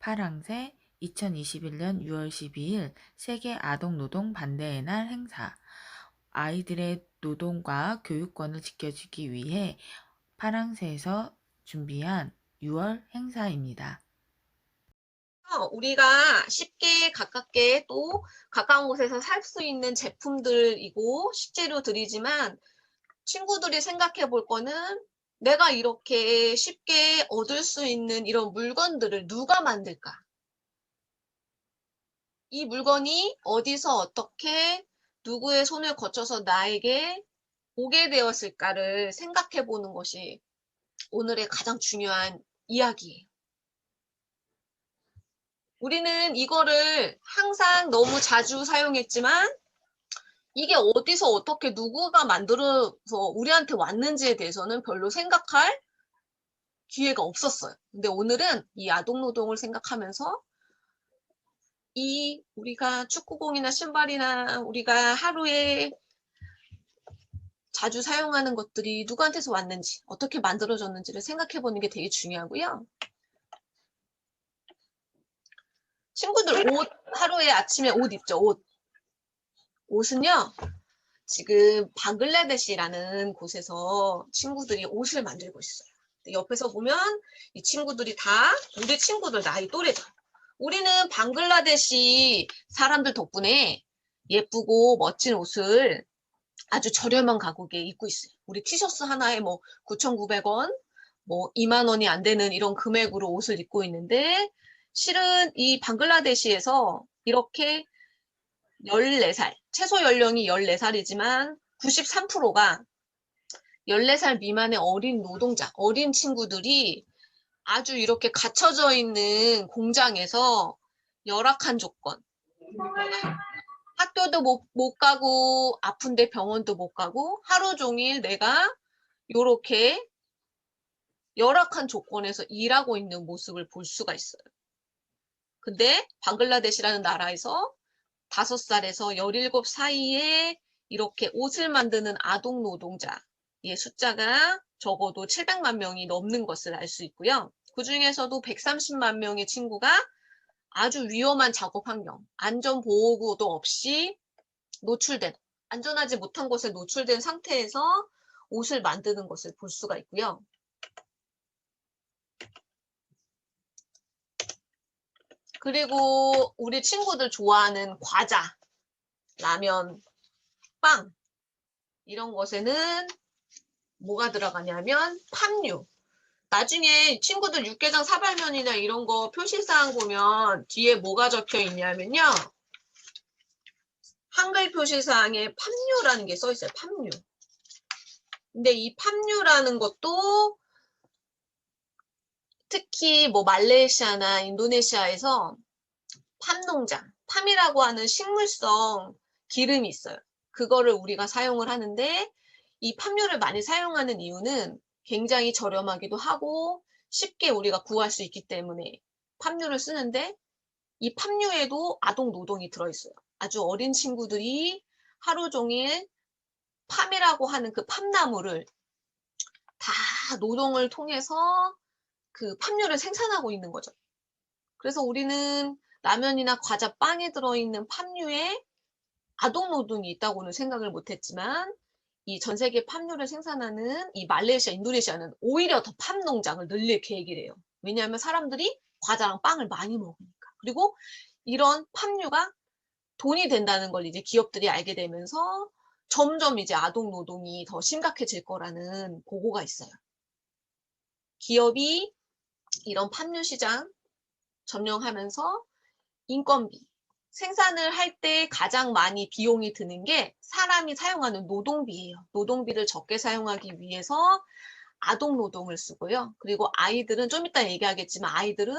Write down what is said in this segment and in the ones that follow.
파랑새 2021년 6월 12일 세계 아동노동 반대의 날 행사. 아이들의 노동과 교육권을 지켜주기 위해 파랑새에서 준비한 6월 행사입니다. 우리가 쉽게 가깝게 또 가까운 곳에서 살 수 있는 제품들이고 식재료들이지만 친구들이 생각해 볼 거는 내가 이렇게 쉽게 얻을 수 있는 이런 물건들을 누가 만들까? 이 물건이 어디서 어떻게 누구의 손을 거쳐서 나에게 오게 되었을까를 생각해 보는 것이 오늘의 가장 중요한 이야기예요. 우리는 이거를 항상 너무 자주 사용했지만 이게 어디서 어떻게 누구가 만들어서 우리한테 왔는지에 대해서는 별로 생각할 기회가 없었어요. 근데 오늘은 이 아동노동을 생각하면서 이 우리가 축구공이나 신발이나 우리가 하루에 자주 사용하는 것들이 누구한테서 왔는지 어떻게 만들어졌는지를 생각해 보는 게 되게 중요하고요. 친구들 옷 하루에 아침에 옷 입죠. 옷은요. 지금 방글라데시라는 곳에서 친구들이 옷을 만들고 있어요. 옆에서 보면 이 친구들이 다 우리 친구들 나이 또래죠. 우리는 방글라데시 사람들 덕분에 예쁘고 멋진 옷을 아주 저렴한 가격에 입고 있어요. 우리 티셔츠 하나에 뭐 9,900원, 뭐 2만 원이 안 되는 이런 금액으로 옷을 입고 있는데 실은 이 방글라데시에서 이렇게 14살, 최소 연령이 14살이지만 93%가 14살 미만의 어린 노동자, 어린 친구들이 아주 이렇게 갇혀져 있는 공장에서 열악한 조건, 학교도 못 가고 아픈데 병원도 못 가고 하루 종일 내가 이렇게 열악한 조건에서 일하고 있는 모습을 볼 수가 있어요. 근데 방글라데시라는 나라에서 5살에서 17 사이에 이렇게 옷을 만드는 아동 노동자의 숫자가 적어도 700만 명이 넘는 것을 알 수 있고요. 그 중에서도 130만 명의 친구가 아주 위험한 작업 환경, 안전보호구도 없이 노출된, 안전하지 못한 곳에 노출된 상태에서 옷을 만드는 것을 볼 수가 있고요. 그리고 우리 친구들 좋아하는 과자, 라면, 빵 이런 것에는 뭐가 들어가냐면 팜유. 나중에 친구들 육개장 사발면이나 이런 거 표시사항 보면 뒤에 뭐가 적혀 있냐면요. 한글 표시사항에 팜유라는 게 써 있어요. 팜유. 근데 이 팜유라는 것도 특히 뭐 말레이시아나 인도네시아에서 팜 농장, 팜이라고 하는 식물성 기름이 있어요. 그거를 우리가 사용을 하는데 이 팜유를 많이 사용하는 이유는 굉장히 저렴하기도 하고 쉽게 우리가 구할 수 있기 때문에 팜유를 쓰는데 이 팜유에도 아동 노동이 들어있어요. 아주 어린 친구들이 하루 종일 팜이라고 하는 그 팜나무를 다 노동을 통해서 그 팜유를 생산하고 있는 거죠. 그래서 우리는 라면이나 과자, 빵에 들어있는 팜유에 아동 노동이 있다고는 생각을 못했지만 이 전 세계 팜유를 생산하는 이 말레이시아, 인도네시아는 오히려 더 팜 농장을 늘릴 계획이래요. 왜냐하면 사람들이 과자랑 빵을 많이 먹으니까. 그리고 이런 팜유가 돈이 된다는 걸 이제 기업들이 알게 되면서 점점 이제 아동 노동이 더 심각해질 거라는 보고가 있어요. 기업이 이런 팜유 시장 점령하면서 인건비, 생산을 할 때 가장 많이 비용이 드는 게 사람이 사용하는 노동비예요. 노동비를 적게 사용하기 위해서 아동 노동을 쓰고요. 그리고 아이들은 좀 이따 얘기하겠지만 아이들은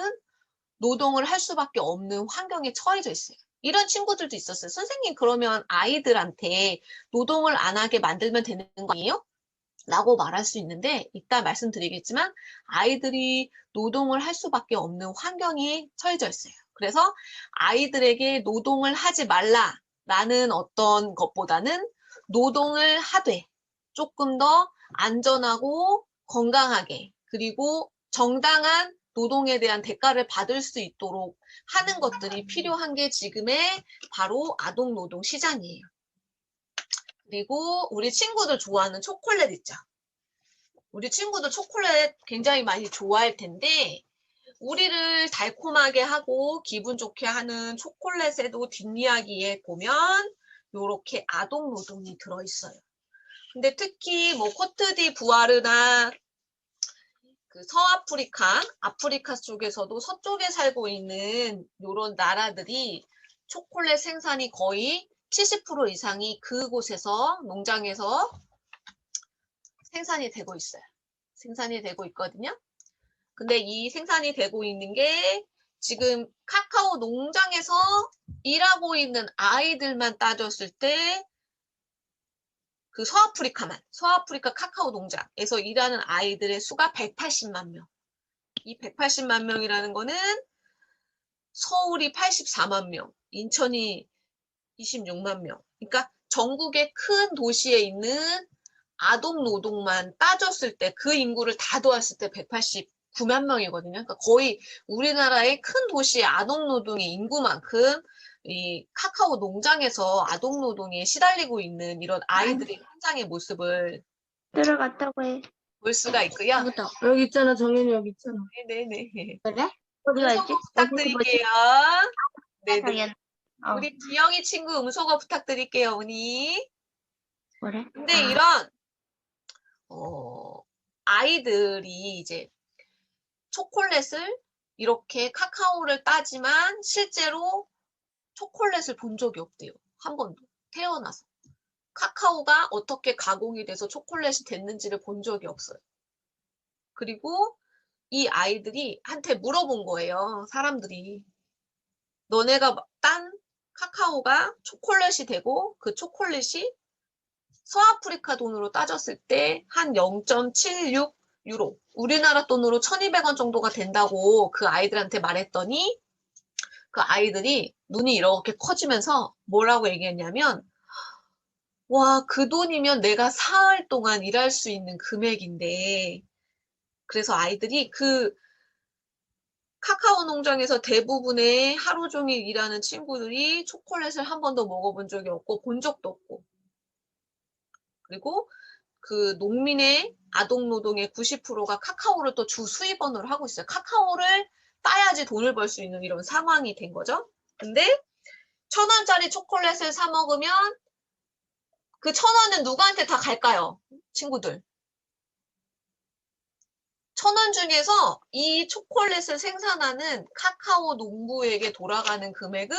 노동을 할 수밖에 없는 환경에 처해져 있어요. 이런 친구들도 있었어요. 선생님 그러면 아이들한테 노동을 안 하게 만들면 되는 거 아니에요? 라고 말할 수 있는데 이따 말씀드리겠지만 아이들이 노동을 할 수밖에 없는 환경에 처해져 있어요. 그래서 아이들에게 노동을 하지 말라라는 어떤 것보다는 노동을 하되 조금 더 안전하고 건강하게 그리고 정당한 노동에 대한 대가를 받을 수 있도록 하는 것들이 필요한 게 지금의 바로 아동노동 시장이에요. 그리고 우리 친구들 좋아하는 초콜릿 있죠. 우리 친구들 초콜릿 굉장히 많이 좋아할 텐데 우리를 달콤하게 하고 기분 좋게 하는 초콜릿에도 뒷이야기에 보면 요렇게 아동노동이 들어있어요. 근데 특히 뭐 코트디부아르나 그 서아프리카, 아프리카 쪽에서도 서쪽에 살고 있는 요런 나라들이 초콜릿 생산이 거의 70% 이상이 그곳에서 농장에서 생산이 되고 있어요. 생산이 되고 있거든요. 근데 이 생산이 되고 있는 게 지금 카카오 농장에서 일하고 있는 아이들만 따졌을 때 그 서아프리카 카카오 농장에서 일하는 아이들의 수가 180만 명. 이 180만 명이라는 거는 서울이 84만 명, 인천이 26만 명. 그러니까 전국의 큰 도시에 있는 아동 노동만 따졌을 때 그 인구를 다 도왔을 때 189만 명이거든요. 그러니까 거의 우리나라의 큰 도시의 아동 노동의 인구만큼 이 카카오 농장에서 아동 노동에 시달리고 있는 이런 아이들의 현장의 모습을 들어갔다고 해. 볼 수가 있고요. 여기다. 여기 있잖아, 정현이 여기 있잖아. 네네네. 그래? 어디가 음소거 있지? 부탁드릴게요. 네네. 당연. 우리 기영이 친구 음소거 부탁드릴게요, 언니. 그래? 근데 이런 아이들이 이제 초콜릿을 이렇게 카카오를 따지만 실제로 초콜릿을 본 적이 없대요. 한 번도. 태어나서. 카카오가 어떻게 가공이 돼서 초콜릿이 됐는지를 본 적이 없어요. 그리고 이 아이들이 한테 물어본 거예요. 사람들이. 너네가 딴 카카오가 초콜릿이 되고 그 초콜릿이 서아프리카 돈으로 따졌을 때 한 0.76 유로, 우리나라 돈으로 1,200원 정도가 된다고 그 아이들한테 말했더니 그 아이들이 눈이 이렇게 커지면서 뭐라고 얘기했냐면 와, 그 돈이면 내가 사흘 동안 일할 수 있는 금액인데 그래서 아이들이 그 카카오 농장에서 대부분의 하루 종일 일하는 친구들이 초콜릿을 한 번도 먹어본 적이 없고 본 적도 없고 그리고 그 농민의 아동 노동의 90%가 카카오를 또 주 수입원으로 하고 있어요. 카카오를 따야지 돈을 벌 수 있는 이런 상황이 된 거죠. 근데 1,000원짜리 초콜릿을 사 먹으면 그 1,000원은 누구한테 다 갈까요? 친구들. 1,000원 중에서 이 초콜릿을 생산하는 카카오 농부에게 돌아가는 금액은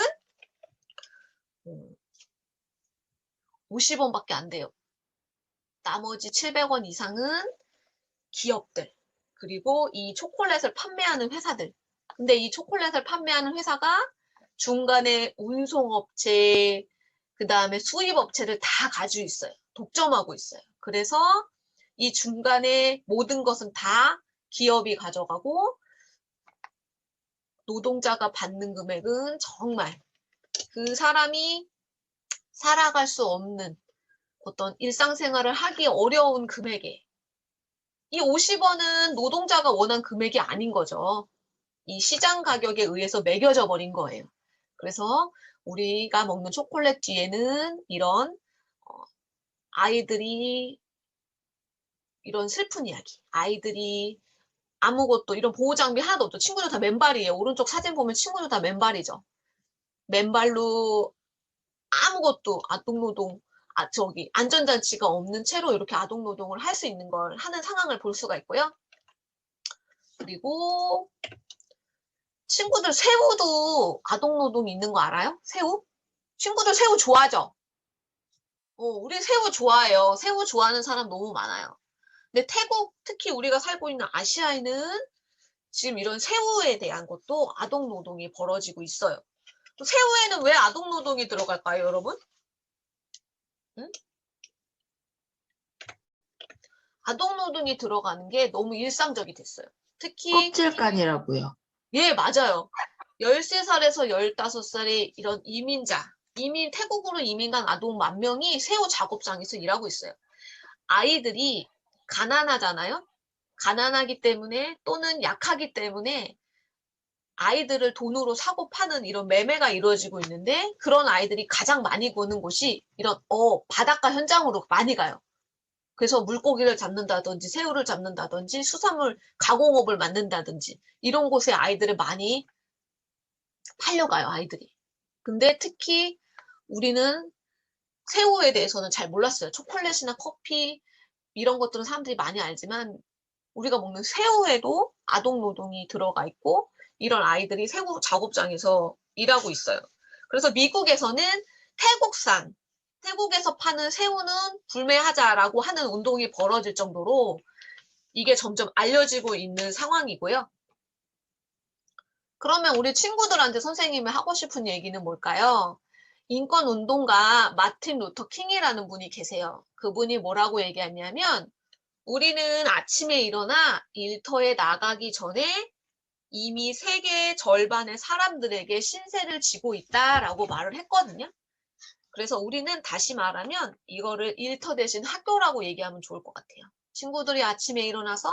50원밖에 안 돼요. 나머지 700원 이상은 기업들, 그리고 이 초콜릿을 판매하는 회사들. 근데 이 초콜릿을 판매하는 회사가 중간에 운송업체, 그 다음에 수입업체를 다 가지고 있어요. 독점하고 있어요. 그래서 이 중간에 모든 것은 다 기업이 가져가고 노동자가 받는 금액은 정말 그 사람이 살아갈 수 없는 어떤 일상생활을 하기 어려운 금액에 이 50원은 노동자가 원한 금액이 아닌 거죠. 이 시장 가격에 의해서 매겨져 버린 거예요. 그래서 우리가 먹는 초콜릿 뒤에는 이런 아이들이 이런 슬픈 이야기, 아이들이 아무것도 이런 보호 장비 하나도 없죠. 친구들 다 맨발이에요. 오른쪽 사진 보면 친구들 다 맨발이죠. 맨발로 아무것도 아동노동, 안전장치가 없는 채로 이렇게 아동노동을 할 수 있는 걸 하는 상황을 볼 수가 있고요. 그리고 친구들 새우도 아동노동이 있는 거 알아요? 새우? 친구들 새우 좋아하죠? 우리 새우 좋아해요. 새우 좋아하는 사람 너무 많아요. 근데 태국, 특히 우리가 살고 있는 아시아에는 지금 이런 새우에 대한 것도 아동노동이 벌어지고 있어요. 또 새우에는 왜 아동노동이 들어갈까요, 여러분? 응? 아동노동이 들어가는 게 너무 일상적이 됐어요. 특히 껍질간이라고요. 예, 맞아요. 13살에서 15살의 이런 태국으로 이민 간 아동 10,000명이 새우 작업장에서 일하고 있어요. 아이들이 가난하잖아요. 가난하기 때문에 또는 약하기 때문에 아이들을 돈으로 사고 파는 이런 매매가 이루어지고 있는데 그런 아이들이 가장 많이 구는 곳이 이런 바닷가 현장으로 많이 가요. 그래서 물고기를 잡는다든지 새우를 잡는다든지 수산물 가공업을 만든다든지 이런 곳에 아이들을 많이 팔려가요, 아이들이. 근데 특히 우리는 새우에 대해서는 잘 몰랐어요. 초콜릿이나 커피 이런 것들은 사람들이 많이 알지만 우리가 먹는 새우에도 아동 노동이 들어가 있고 이런 아이들이 새우 작업장에서 일하고 있어요. 그래서 미국에서는 태국에서 파는 새우는 불매하자라고 하는 운동이 벌어질 정도로 이게 점점 알려지고 있는 상황이고요. 그러면 우리 친구들한테 선생님이 하고 싶은 얘기는 뭘까요? 인권 운동가 마틴 루터 킹이라는 분이 계세요. 그분이 뭐라고 얘기하냐면 우리는 아침에 일어나 일터에 나가기 전에 이미 세계의 절반의 사람들에게 신세를 지고 있다라고 말을 했거든요. 그래서 우리는 다시 말하면 이거를 일터 대신 학교라고 얘기하면 좋을 것 같아요. 친구들이 아침에 일어나서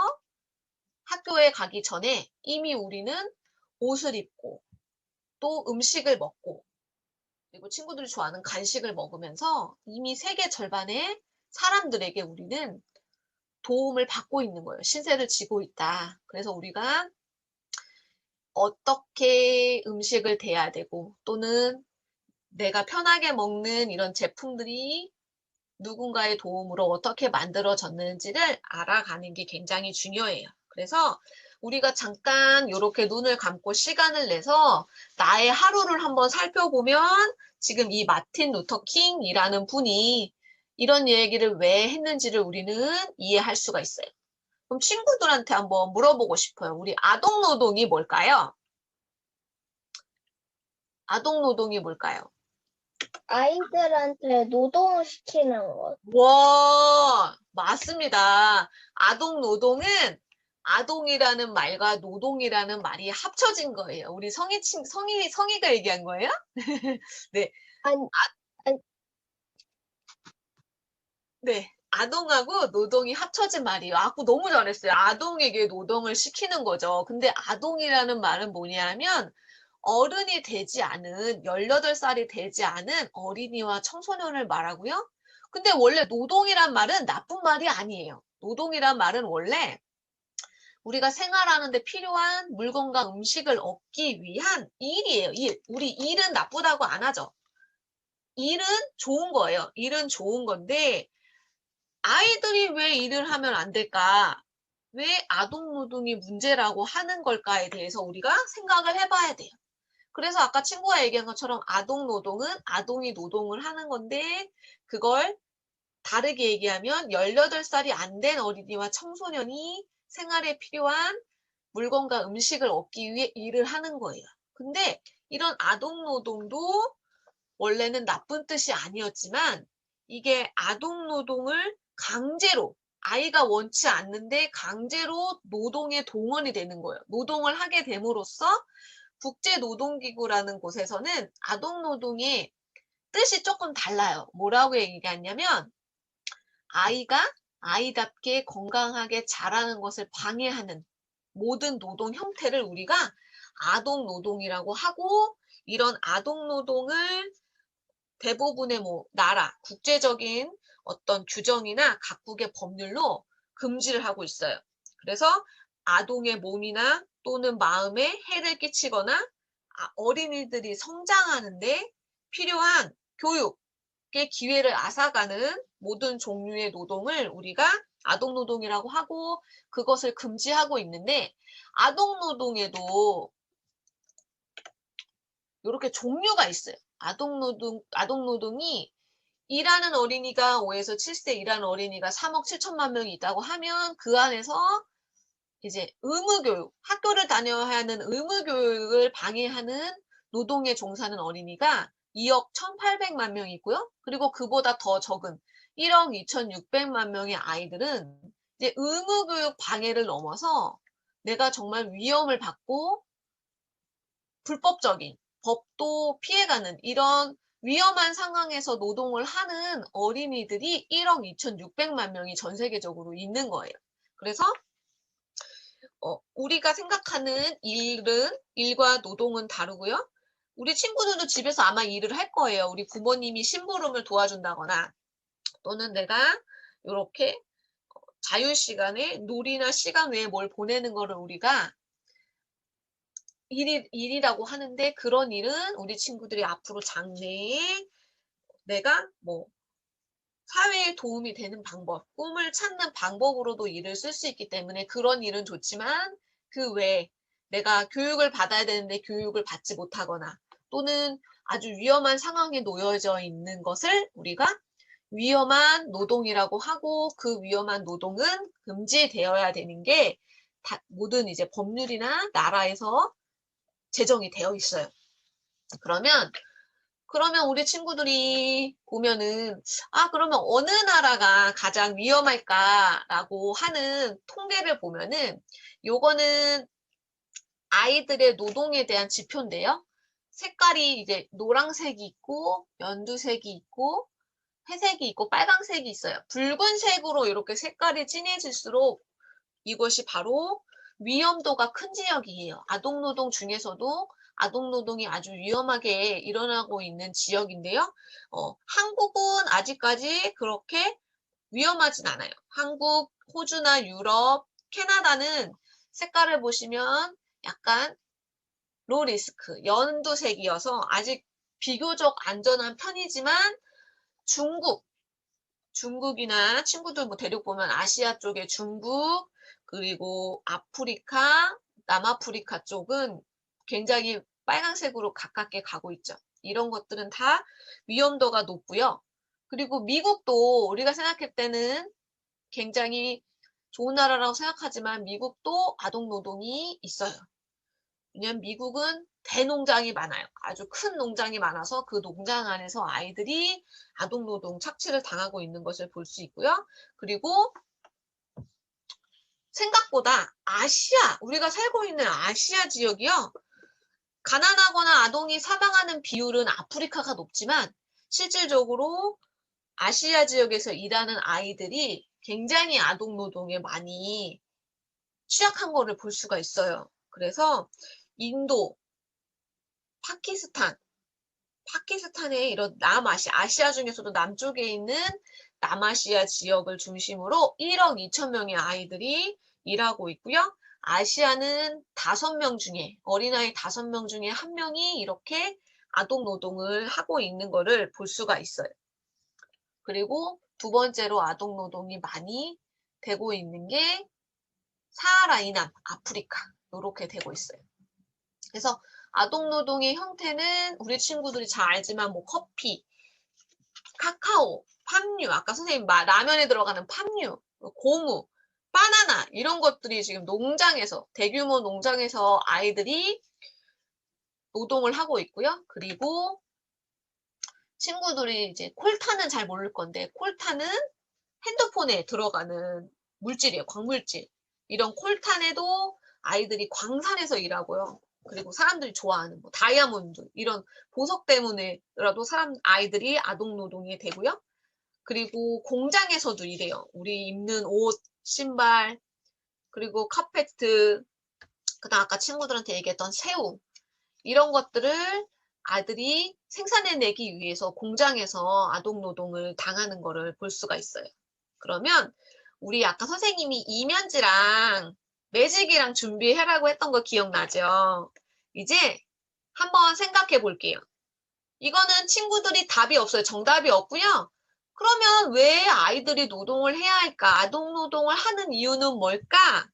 학교에 가기 전에 이미 우리는 옷을 입고 또 음식을 먹고 그리고 친구들이 좋아하는 간식을 먹으면서 이미 세계 절반의 사람들에게 우리는 도움을 받고 있는 거예요. 신세를 지고 있다. 그래서 우리가 어떻게 음식을 대해야 되고 또는 내가 편하게 먹는 이런 제품들이 누군가의 도움으로 어떻게 만들어졌는지를 알아가는 게 굉장히 중요해요. 그래서 우리가 잠깐 이렇게 눈을 감고 시간을 내서 나의 하루를 한번 살펴보면 지금 이 마틴 루터 킹이라는 분이 이런 얘기를 왜 했는지를 우리는 이해할 수가 있어요. 그럼 친구들한테 한번 물어보고 싶어요. 우리 아동 노동이 뭘까요? 아동 노동이 뭘까요? 아이들한테 노동을 시키는 것. 와, 맞습니다. 아동 노동은 아동이라는 말과 노동이라는 말이 합쳐진 거예요. 우리 성희가 얘기한 거예요? 네, 아니, 아니, 네. 아동하고 노동이 합쳐진 말이에요. 너무 잘했어요. 아동에게 노동을 시키는 거죠. 근데 아동이라는 말은 뭐냐면 어른이 되지 않은 18살이 되지 않은 어린이와 청소년을 말하고요. 근데 원래 노동이란 말은 나쁜 말이 아니에요. 노동이란 말은 원래 우리가 생활하는데 필요한 물건과 음식을 얻기 위한 일이에요. 일. 우리 일은 나쁘다고 안 하죠. 일은 좋은 거예요. 일은 좋은 건데 아이들이 왜 일을 하면 안 될까? 왜 아동 노동이 문제라고 하는 걸까에 대해서 우리가 생각을 해봐야 돼요. 그래서 아까 친구가 얘기한 것처럼 아동 노동은 아동이 노동을 하는 건데 그걸 다르게 얘기하면 18살이 안 된 어린이와 청소년이 생활에 필요한 물건과 음식을 얻기 위해 일을 하는 거예요. 근데 이런 아동 노동도 원래는 나쁜 뜻이 아니었지만 이게 아동 노동을 강제로 아이가 원치 않는데 강제로 노동의 동원이 되는 거예요. 노동을 하게 됨으로써 국제노동기구라는 곳에서는 아동 노동의 뜻이 조금 달라요. 뭐라고 얘기하냐면 아이가 아이답게 건강하게 자라는 것을 방해하는 모든 노동 형태를 우리가 아동 노동이라고 하고 이런 아동 노동을 대부분의 나라, 국제적인 어떤 규정이나 각국의 법률로 금지를 하고 있어요. 그래서 아동의 몸이나 또는 마음에 해를 끼치거나 어린이들이 성장하는데 필요한 교육의 기회를 앗아가는 모든 종류의 노동을 우리가 아동 노동이라고 하고 그것을 금지하고 있는데 아동 노동에도 이렇게 종류가 있어요. 아동 노동이 일하는 어린이가 5에서 7세 일하는 어린이가 3억 7천만 명이 있다고 하면 그 안에서 이제 의무교육, 학교를 다녀야 하는 의무교육을 방해하는 노동에 종사하는 어린이가 2억 1,800만 명이 있고요. 그리고 그보다 더 적은 1억 2,600만 명의 아이들은 이제 의무교육 방해를 넘어서 내가 정말 위험을 받고 불법적인 법도 피해가는 이런 위험한 상황에서 노동을 하는 어린이들이 1억 2,600만 명이 전 세계적으로 있는 거예요. 그래서 우리가 생각하는 일과 노동은 다르고요. 우리 친구들도 집에서 아마 일을 할 거예요. 우리 부모님이 심부름을 도와준다거나 또는 내가 이렇게 자유 시간에 놀이나 시간 외에 뭘 보내는 거를 우리가 일이라고 하는데 그런 일은 우리 친구들이 앞으로 장래에 내가 뭐 사회에 도움이 되는 방법, 꿈을 찾는 방법으로도 일을 쓸 수 있기 때문에 그런 일은 좋지만 그 외에 내가 교육을 받아야 되는데 교육을 받지 못하거나 또는 아주 위험한 상황에 놓여져 있는 것을 우리가 위험한 노동이라고 하고 그 위험한 노동은 금지되어야 되는 게 모든 이제 법률이나 나라에서 제정이 되어 있어요. 그러면 우리 친구들이 보면은 그러면 어느 나라가 가장 위험할까라고 하는 통계를 보면은 요거는 아이들의 노동에 대한 지표인데요. 색깔이 이제 노란색이 있고 연두색이 있고 회색이 있고 빨강색이 있어요. 붉은색으로 이렇게 색깔이 진해질수록 이것이 바로 위험도가 큰 지역이에요. 아동노동 중에서도 아동노동이 아주 위험하게 일어나고 있는 지역인데요. 한국은 아직까지 그렇게 위험하진 않아요. 한국, 호주나 유럽, 캐나다는 색깔을 보시면 약간 로리스크, 연두색이어서 아직 비교적 안전한 편이지만 중국이나 친구들 뭐 대륙 보면 아시아 쪽에 중국, 그리고 아프리카, 남아프리카 쪽은 굉장히 빨간색으로 가깝게 가고 있죠. 이런 것들은 다 위험도가 높고요. 그리고 미국도 우리가 생각할 때는 굉장히 좋은 나라라고 생각하지만 미국도 아동노동이 있어요. 왜냐면 미국은 대농장이 많아요. 아주 큰 농장이 많아서 그 농장 안에서 아이들이 아동노동 착취를 당하고 있는 것을 볼 수 있고요. 그리고 생각보다 우리가 살고 있는 아시아 지역이요. 가난하거나 아동이 사망하는 비율은 아프리카가 높지만 실질적으로 아시아 지역에서 일하는 아이들이 굉장히 아동노동에 많이 취약한 거를 볼 수가 있어요. 그래서 인도, 파키스탄의 이런 아시아 중에서도 남쪽에 있는 남아시아 지역을 중심으로 1억 2천 명의 아이들이 일하고 있고요. 아시아는 5명 중에 어린아이 5명 중에 1명이 이렇게 아동노동을 하고 있는 거를 볼 수가 있어요. 그리고 두 번째로 아동노동이 많이 되고 있는 게 사하라 이남 아프리카 이렇게 되고 있어요. 그래서 아동노동의 형태는 우리 친구들이 잘 알지만 뭐 커피, 카카오, 팜유, 아까 선생님 라면에 들어가는 팜유, 고무, 바나나 이런 것들이 지금 대규모 농장에서 아이들이 노동을 하고 있고요. 그리고 친구들이 이제 콜타는 잘 모를 건데 콜타는 핸드폰에 들어가는 물질이에요. 광물질. 이런 콜탄에도 아이들이 광산에서 일하고요. 그리고 사람들이 좋아하는 뭐 다이아몬드 이런 보석 때문에라도 아이들이 아동노동이 되고요. 그리고 공장에서도 일해요. 우리 입는 옷, 신발, 그리고 카페트, 그다음 아까 친구들한테 얘기했던 새우 이런 것들을 아들이 생산해내기 위해서 공장에서 아동노동을 당하는 거를 볼 수가 있어요. 그러면 우리 아까 선생님이 이면지랑 매직이랑 준비해라고 했던 거 기억나죠? 이제 한번 생각해 볼게요. 이거는 친구들이 답이 없어요. 정답이 없고요. 그러면 왜 아이들이 노동을 해야 할까? 아동노동을 하는 이유는 뭘까?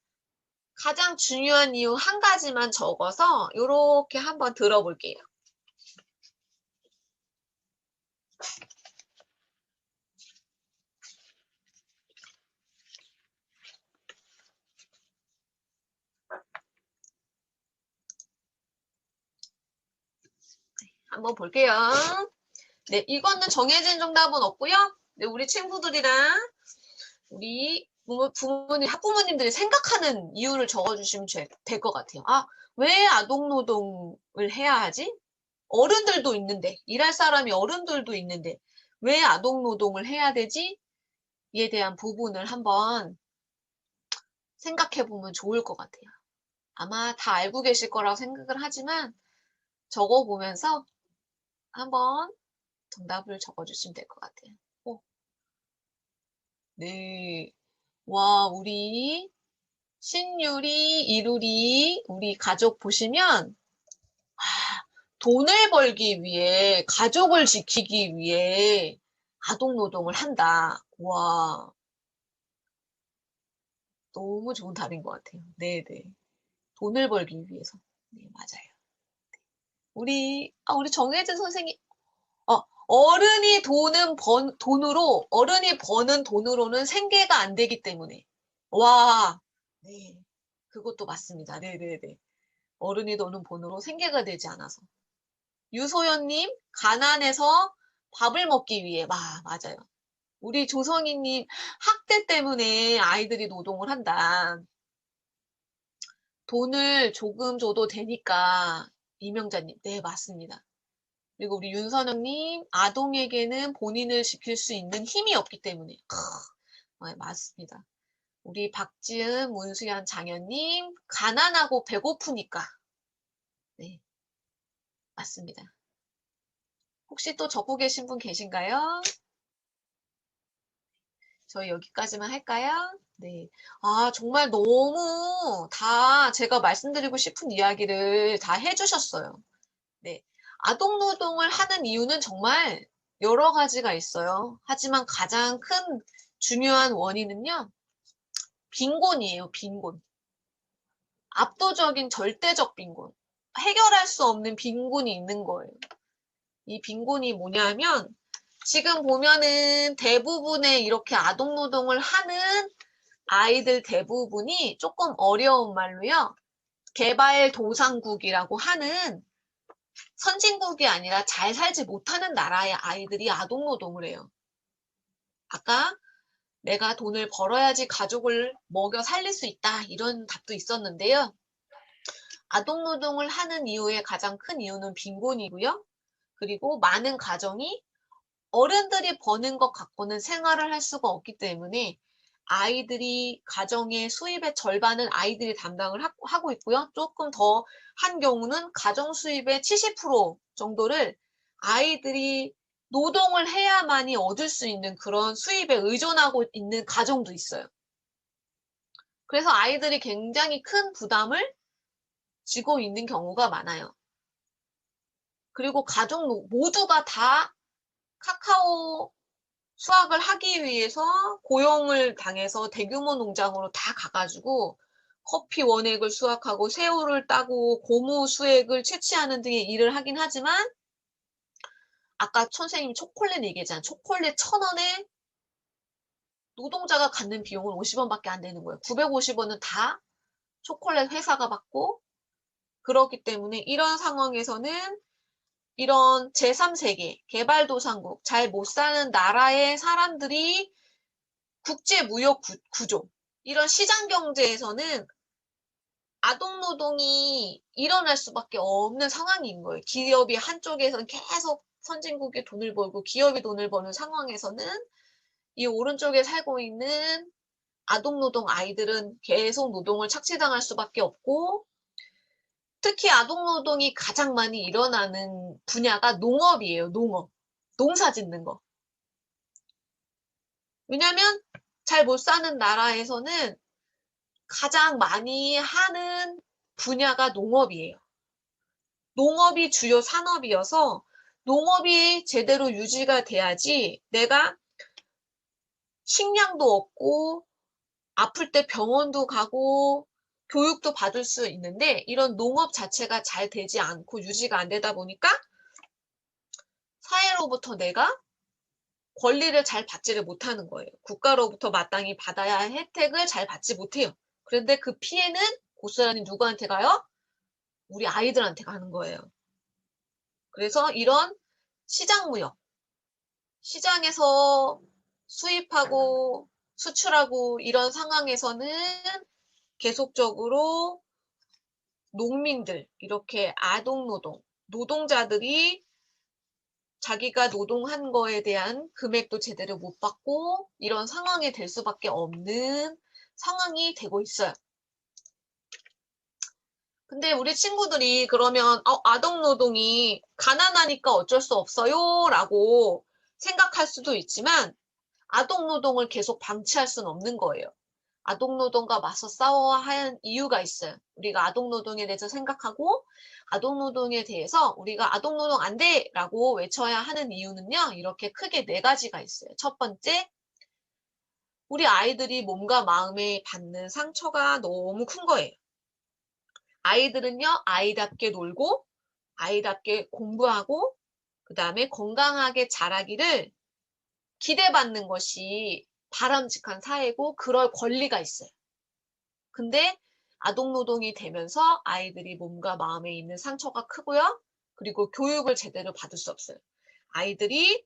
가장 중요한 이유 한 가지만 적어서 이렇게 한번 들어볼게요. 한번 볼게요. 네, 이거는 정해진 정답은 없고요. 네, 우리 친구들이랑 우리 학부모님들이 생각하는 이유를 적어주시면 될 것 같아요. 왜 아동노동을 해야 하지? 어른들도 있는데, 일할 사람이 어른들도 있는데, 왜 아동노동을 해야 되지? 이에 대한 부분을 한번 생각해 보면 좋을 것 같아요. 아마 다 알고 계실 거라고 생각을 하지만 적어보면서 한번 정답을 적어주시면 될 것 같아요. 네. 와, 우리 신유리, 이루리, 우리 가족 보시면 돈을 벌기 위해, 가족을 지키기 위해 아동노동을 한다. 와, 너무 좋은 답인 것 같아요. 네네. 돈을 벌기 위해서. 네, 맞아요. 우리 정혜진 선생님, 어른이 어른이 버는 돈으로는 생계가 안 되기 때문에. 와, 네. 그것도 맞습니다. 네네네. 어른이 버는 돈으로 생계가 되지 않아서. 유소연님, 가난해서 밥을 먹기 위해. 맞아요. 우리 조성희님, 학대 때문에 아이들이 노동을 한다. 돈을 조금 줘도 되니까. 이명자님, 네, 맞습니다. 그리고 우리 윤선영님, 아동에게는 본인을 지킬 수 있는 힘이 없기 때문에. 네, 맞습니다. 우리 박지은, 문수연, 장현님, 가난하고 배고프니까. 네, 맞습니다. 혹시 또 적고 계신 분 계신가요? 저희 여기까지만 할까요? 네. 정말 너무 다 제가 말씀드리고 싶은 이야기를 다 해주셨어요. 네. 아동노동을 하는 이유는 정말 여러 가지가 있어요. 하지만 가장 큰 중요한 원인은요, 빈곤이에요, 빈곤. 압도적인 절대적 빈곤. 해결할 수 없는 빈곤이 있는 거예요. 이 빈곤이 뭐냐면, 지금 보면은 대부분의 이렇게 아동노동을 하는 아이들 대부분이 조금 어려운 말로요, 개발도상국이라고 하는 선진국이 아니라 잘 살지 못하는 나라의 아이들이 아동노동을 해요. 아까 내가 돈을 벌어야지 가족을 먹여 살릴 수 있다, 이런 답도 있었는데요. 아동노동을 하는 이유의 가장 큰 이유는 빈곤이고요. 그리고 많은 가정이 어른들이 버는 것 갖고는 생활을 할 수가 없기 때문에 아이들이 가정의 수입의 절반을 아이들이 담당을 하고 있고요. 조금 더 한 경우는 가정 수입의 70% 정도를 아이들이 노동을 해야만이 얻을 수 있는 그런 수입에 의존하고 있는 가정도 있어요. 그래서 아이들이 굉장히 큰 부담을 지고 있는 경우가 많아요. 그리고 가족 모두가 다 카카오 수확을 하기 위해서 고용을 당해서 대규모 농장으로 다 가가지고 커피 원액을 수확하고 새우를 따고 고무 수액을 채취하는 등의 일을 하긴 하지만 아까 선생님이 초콜릿 얘기했잖아요. 초콜릿 1,000원에 노동자가 갖는 비용은 50원밖에 안 되는 거예요. 950원은 다 초콜릿 회사가 받고, 그렇기 때문에 이런 상황에서는 이런 제3세계, 개발도상국, 잘 못 사는 나라의 사람들이 국제무역 구조, 이런 시장 경제에서는 아동노동이 일어날 수밖에 없는 상황인 거예요. 기업이 한쪽에서는 계속 선진국이 돈을 벌고 기업이 돈을 버는 상황에서는 이 오른쪽에 살고 있는 아동노동 아이들은 계속 노동을 착취당할 수밖에 없고, 특히 아동노동이 가장 많이 일어나는 분야가 농업이에요. 농업. 농사 짓는 거. 왜냐면 잘 못 사는 나라에서는 가장 많이 하는 분야가 농업이에요. 농업이 주요 산업이어서 농업이 제대로 유지가 돼야지 내가 식량도 얻고 아플 때 병원도 가고 교육도 받을 수 있는데, 이런 농업 자체가 잘 되지 않고 유지가 안 되다 보니까 사회로부터 내가 권리를 잘 받지를 못하는 거예요. 국가로부터 마땅히 받아야 할 혜택을 잘 받지 못해요. 그런데 그 피해는 고스란히 누구한테 가요? 우리 아이들한테 가는 거예요. 그래서 이런 시장무역, 시장에서 수입하고 수출하고 이런 상황에서는 계속적으로 농민들, 이렇게 아동노동, 노동자들이 자기가 노동한 거에 대한 금액도 제대로 못 받고 이런 상황이 될 수밖에 없는 상황이 되고 있어요. 근데 우리 친구들이 그러면 아동노동이 가난하니까 어쩔 수 없어요 라고 생각할 수도 있지만 아동노동을 계속 방치할 수는 없는 거예요. 아동노동과 맞서 싸워야 하는 이유가 있어요. 우리가 아동노동에 대해서 생각하고 아동노동에 대해서 우리가 아동노동 안 돼! 라고 외쳐야 하는 이유는요. 이렇게 크게 4가지가 있어요. 첫 번째, 우리 아이들이 몸과 마음에 받는 상처가 너무 큰 거예요. 아이들은요. 아이답게 놀고 아이답게 공부하고 그 다음에 건강하게 자라기를 기대받는 것이 바람직한 사회고 그럴 권리가 있어요. 근데 아동노동이 되면서 아이들이 몸과 마음에 있는 상처가 크고요. 그리고 교육을 제대로 받을 수 없어요. 아이들이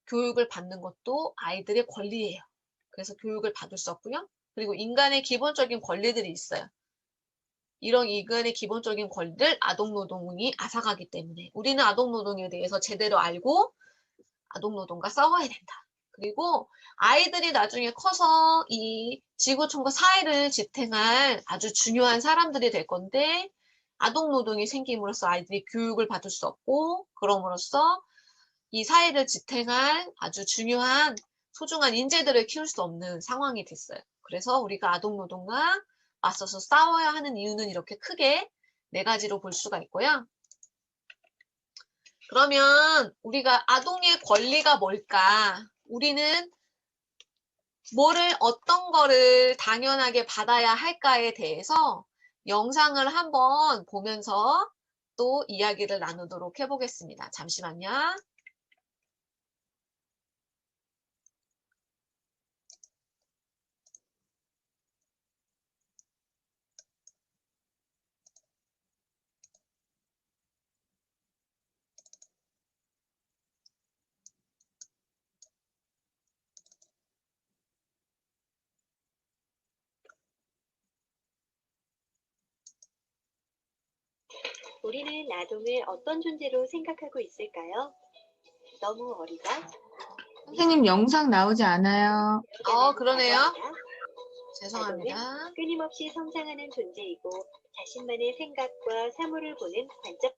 교육을 받는 것도 아이들의 권리예요. 그래서 교육을 받을 수 없고요. 그리고 인간의 기본적인 권리들이 있어요. 이런 인간의 기본적인 권리를 아동노동이 앗아가기 때문에 우리는 아동노동에 대해서 제대로 알고 아동노동과 싸워야 된다. 그리고 아이들이 나중에 커서 이 지구촌과 사회를 지탱할 아주 중요한 사람들이 될 건데 아동노동이 생김으로써 아이들이 교육을 받을 수 없고 그럼으로써 이 사회를 지탱할 아주 중요한 소중한 인재들을 키울 수 없는 상황이 됐어요. 그래서 우리가 아동노동과 맞서서 싸워야 하는 이유는 이렇게 크게 4가지로 볼 수가 있고요. 그러면 우리가 아동의 권리가 뭘까? 우리는 어떤 거를 당연하게 받아야 할까에 대해서 영상을 한번 보면서 또 이야기를 나누도록 해보겠습니다. 잠시만요. 우리는 아동을 어떤 존재로 생각하고 있을까요? 너무 어리다. 선생님 영상 나오지 않아요. 그러네요. 아동은 죄송합니다. 끊임없이 성장하는 존재이고 자신만의 생각과 사물을 보는 관점.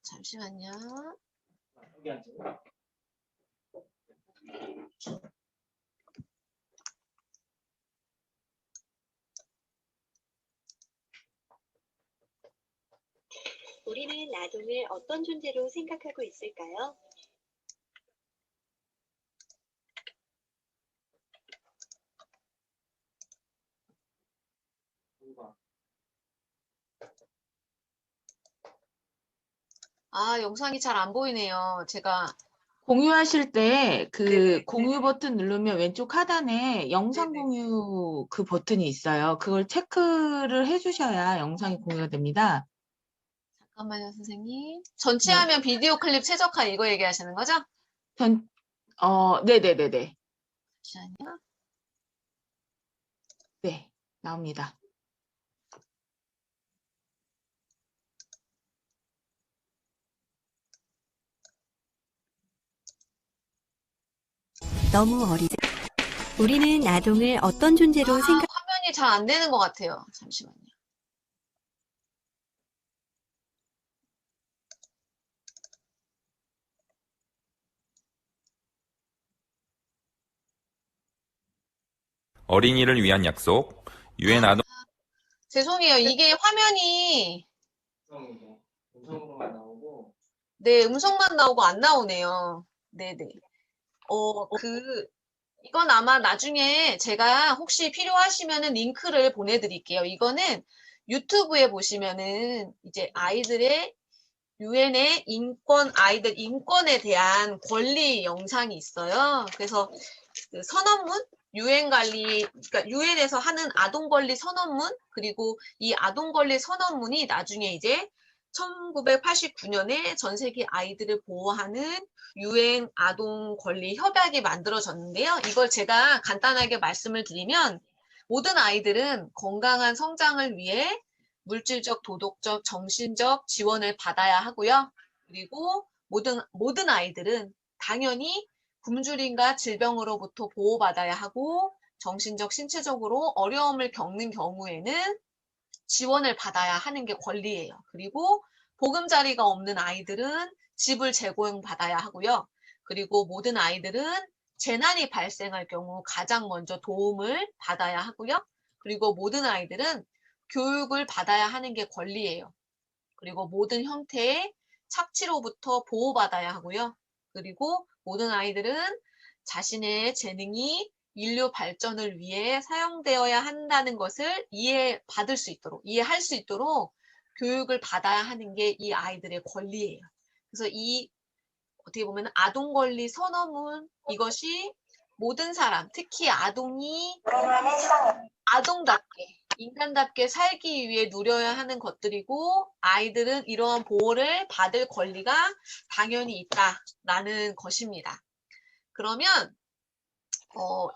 잠시만요. 우리는 아동을 어떤 존재로 생각하고 있을까요? 영상이 잘 안 보이네요. 제가 공유하실 때 그 네네. 공유 버튼 누르면 왼쪽 하단에 영상 네네. 공유 그 버튼이 있어요. 그걸 체크를 해주셔야 영상이 공유가 됩니다. 잠깐만요, 선생님. 전체 네. 화면 비디오 클립 최적화 이거 얘기하시는 거죠? 네네네네. 잠시만요. 네, 나옵니다. 너무 어리다. 우리는 아동을 어떤 존재로 생각 화면이 잘 안 되는 것 같아요. 잠시만요. 어린이를 위한 약속, 유엔 아동 죄송해요. 이게 화면이 음성으로만 나오고 네, 음성만 나오고 안 나오네요. 네네. 이건 아마 나중에 제가 혹시 필요하시면은 링크를 보내드릴게요. 이거는 유튜브에 보시면은 이제 유엔의 아이들 인권에 대한 권리 영상이 있어요. 그래서 그 선언문, 그러니까 유엔에서 하는 아동 권리 선언문, 그리고 이 아동 권리 선언문이 나중에 이제 1989년에 전 세계 아이들을 보호하는 유엔 아동 권리 협약이 만들어졌는데요. 이걸 제가 간단하게 말씀을 드리면 모든 아이들은 건강한 성장을 위해 물질적, 도덕적, 정신적 지원을 받아야 하고요. 그리고 모든 아이들은 당연히 굶주림과 질병으로부터 보호받아야 하고 정신적, 신체적으로 어려움을 겪는 경우에는 지원을 받아야 하는 게 권리예요. 그리고 보금자리가 없는 아이들은 집을 제공받아야 하고요. 그리고 모든 아이들은 재난이 발생할 경우 가장 먼저 도움을 받아야 하고요. 그리고 모든 아이들은 교육을 받아야 하는 게 권리예요. 그리고 모든 형태의 착취로부터 보호받아야 하고요. 그리고 모든 아이들은 자신의 재능이 인류 발전을 위해 사용되어야 한다는 것을 이해할 수 있도록 교육을 받아야 하는 게 이 아이들의 권리예요. 그래서 이 어떻게 보면 아동 권리 선언문, 이것이 모든 사람, 특히 아동이 아동답게, 인간답게 살기 위해 누려야 하는 것들이고, 아이들은 이러한 보호를 받을 권리가 당연히 있다라는 것입니다. 그러면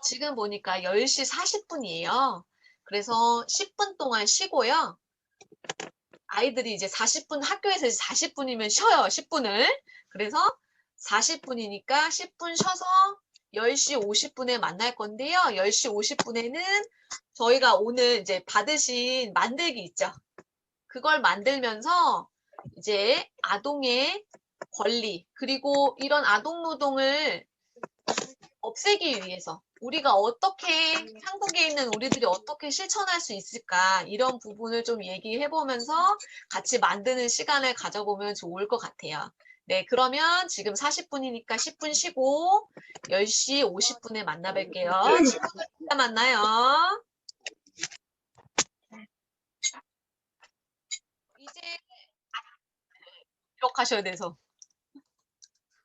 지금 보니까 10시 40분이에요. 그래서 10분 동안 쉬고요. 아이들이 이제 40분, 학교에서 이제 40분이면 쉬어요. 10분을. 그래서 40분이니까 10분 쉬어서 10시 50분에 만날 건데요. 10시 50분에는 저희가 오늘 이제 받으신 만들기 있죠. 그걸 만들면서 이제 아동의 권리, 그리고 이런 아동 노동을 없애기 위해서 우리가 어떻게, 한국에 있는 우리들이 어떻게 실천할 수 있을까, 이런 부분을 좀 얘기해 보면서 같이 만드는 시간을 가져보면 좋을 것 같아요. 네, 그러면 지금 40분이니까 10분 쉬고 10시 50분에 만나 뵐게요. 친구들 이따 만나요. 이제 기록하셔야 돼서.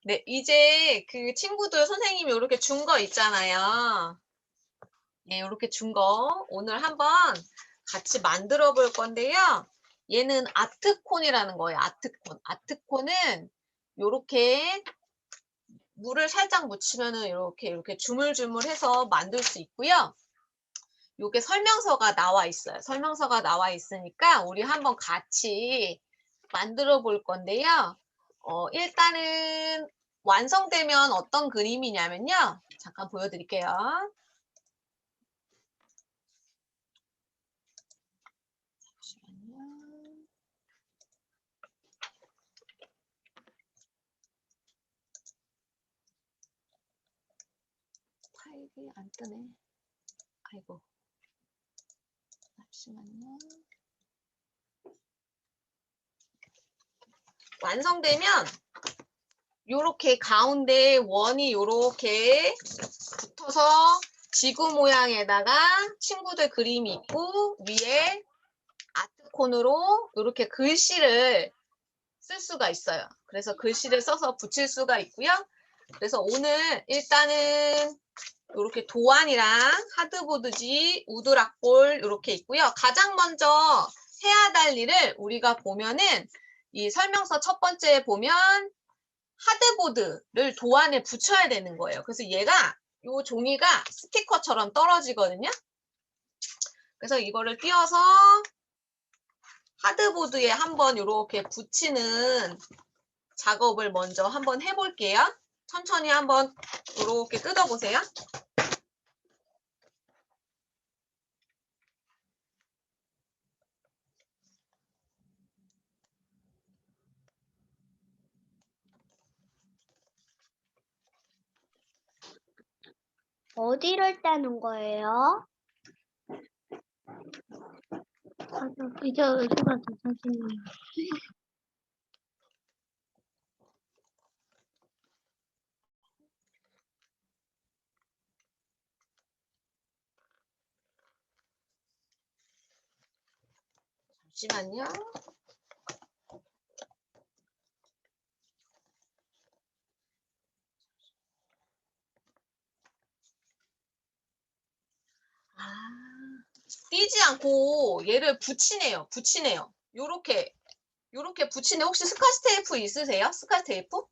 네, 이제 그 친구들 선생님이 이렇게 준 거 있잖아요. 네, 이렇게 준 거 오늘 한번 같이 만들어 볼 건데요. 얘는 아트콘이라는 거예요. 아트콘. 아트콘은 이렇게 물을 살짝 묻히면은 이렇게 주물주물해서 만들 수 있고요. 요게 설명서가 나와 있어요. 설명서가 나와 있으니까 우리 한번 같이 만들어 볼 건데요. 일단은 완성되면 어떤 그림이냐면요. 잠깐 보여드릴게요. 잠시만요. 파일이 안 뜨네. 아이고. 잠시만요. 완성되면 요렇게 가운데 원이 요렇게 붙어서 지구 모양에다가 친구들 그림이 있고, 위에 아트콘으로 이렇게 글씨를 쓸 수가 있어요. 그래서 글씨를 써서 붙일 수가 있고요. 그래서 오늘 일단은 이렇게 도안이랑 하드보드지, 우드락볼 이렇게 있고요. 가장 먼저 해야 할 일을 우리가 보면은 이 설명서 첫 번째에 보면 하드보드를 도안에 붙여야 되는 거예요. 그래서 얘가 요 종이가 스티커처럼 떨어지거든요. 그래서 이거를 띄어서 하드보드에 한번 이렇게 붙이는 작업을 먼저 한번 해볼게요. 천천히 한번 이렇게 뜯어보세요. 어디를 떼는 거예요? 이제 의사가 도착했네요. 잠시만요. 띄지 않고 얘를 붙이네요. 요렇게 붙이네. 혹시 스카치 테이프 있으세요? 스카치 테이프?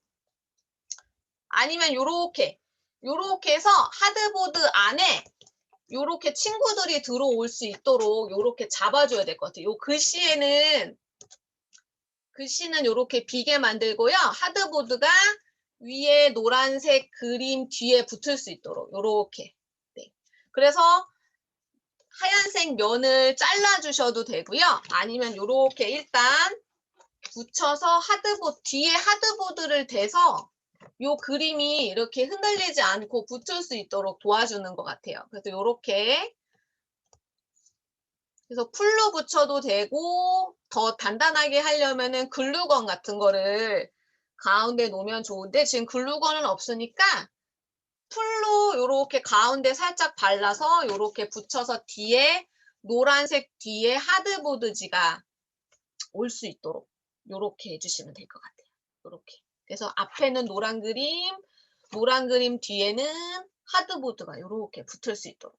아니면 요렇게 해서 하드보드 안에 요렇게 친구들이 들어올 수 있도록 요렇게 잡아줘야 될 것 같아요. 요 글씨는 요렇게 비게 만들고요. 하드보드가 위에 노란색 그림 뒤에 붙을 수 있도록 요렇게. 네. 그래서 하얀색 면을 잘라주셔도 되고요. 아니면 요렇게 일단 붙여서 뒤에 하드보드를 대서 요 그림이 이렇게 흔들리지 않고 붙을 수 있도록 도와주는 것 같아요. 그래서 요렇게 그래서 풀로 붙여도 되고 더 단단하게 하려면은 글루건 같은 거를 가운데 놓으면 좋은데 지금 글루건은 없으니까 풀로 요렇게 가운데 살짝 발라서 요렇게 붙여서 뒤에 노란색 뒤에 하드보드지가 올 수 있도록 요렇게 해주시면 될 것 같아요. 요렇게. 그래서 앞에는 노란 그림 뒤에는 하드보드가 요렇게 붙을 수 있도록.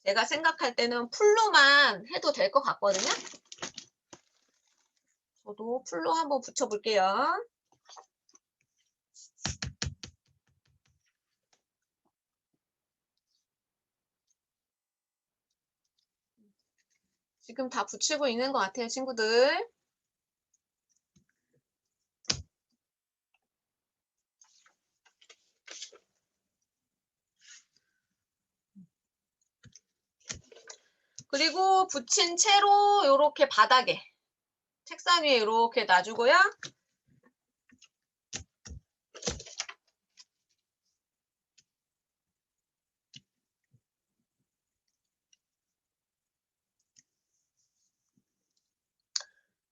제가 생각할 때는 풀로만 해도 될 것 같거든요. 저도 풀로 한번 붙여볼게요. 지금 다 붙이고 있는 것 같아요, 친구들. 그리고 붙인 채로 이렇게 바닥에 책상 위에 이렇게 놔주고요.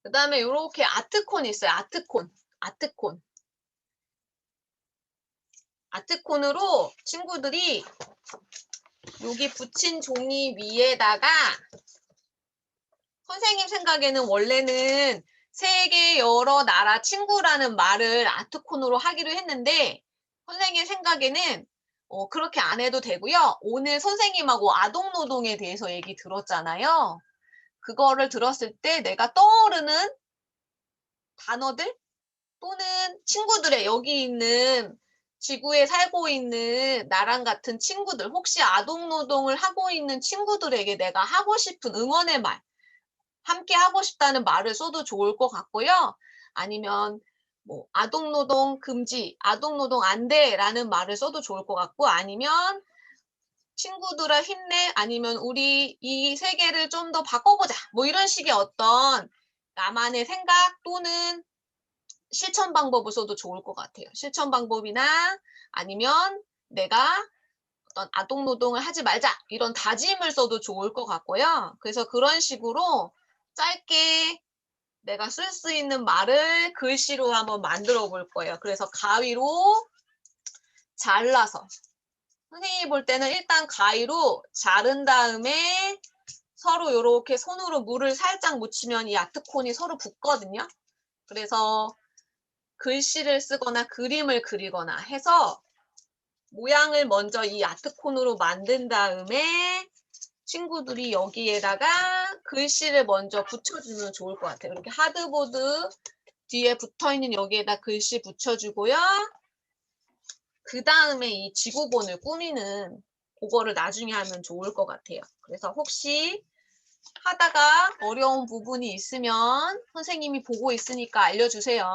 그 다음에 이렇게 아트콘이 있어요. 아트콘으로 친구들이 여기 붙인 종이 위에다가 선생님 생각에는 원래는 세계 여러 나라 친구라는 말을 아트콘으로 하기로 했는데 선생님 생각에는 그렇게 안 해도 되고요. 오늘 선생님하고 아동노동에 대해서 얘기 들었잖아요. 그거를 들었을 때 내가 떠오르는 단어들 또는 친구들의 여기 있는 지구에 살고 있는 나랑 같은 친구들 혹시 아동노동을 하고 있는 친구들에게 내가 하고 싶은 응원의 말 함께 하고 싶다는 말을 써도 좋을 것 같고요. 아니면 뭐 아동노동 금지, 아동노동 안 돼라는 말을 써도 좋을 것 같고 아니면 친구들아 힘내 아니면 우리 이 세계를 좀 더 바꿔보자 뭐 이런 식의 어떤 나만의 생각 또는 실천 방법을 써도 좋을 것 같아요. 실천 방법이나 아니면 내가 어떤 아동노동을 하지 말자 이런 다짐을 써도 좋을 것 같고요. 그래서 그런 식으로 짧게 내가 쓸 수 있는 말을 글씨로 한번 만들어 볼 거예요. 그래서 가위로 잘라서 선생님이 볼 때는 일단 가위로 자른 다음에 서로 이렇게 손으로 물을 살짝 묻히면 이 아트콘이 서로 붙거든요. 그래서 글씨를 쓰거나 그림을 그리거나 해서 모양을 먼저 이 아트콘으로 만든 다음에 친구들이 여기에다가 글씨를 먼저 붙여주면 좋을 것 같아요. 이렇게 하드보드 뒤에 붙어있는 여기에다 글씨 붙여주고요. 그 다음에 이 지구본을 꾸미는 그거를 나중에 하면 좋을 것 같아요. 그래서 혹시 하다가 어려운 부분이 있으면 선생님이 보고 있으니까 알려주세요.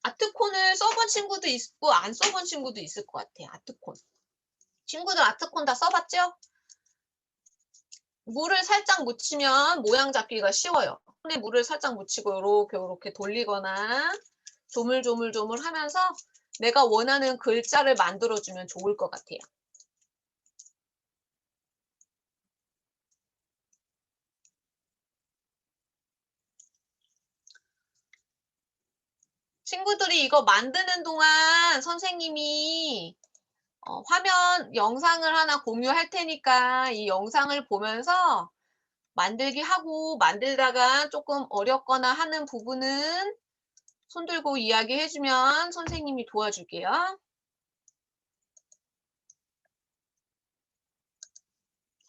아트콘을 써본 친구도 있고 안 써본 친구도 있을 것 같아요. 아트콘. 친구들 아트콘 다 써봤죠? 물을 살짝 묻히면 모양 잡기가 쉬워요. 손에 물을 살짝 묻히고 이렇게 돌리거나 조물조물 하면서 내가 원하는 글자를 만들어주면 좋을 것 같아요. 친구들이 이거 만드는 동안 선생님이 화면 영상을 하나 공유할 테니까 이 영상을 보면서 만들기 하고 만들다가 조금 어렵거나 하는 부분은 손 들고 이야기해주면 선생님이 도와줄게요.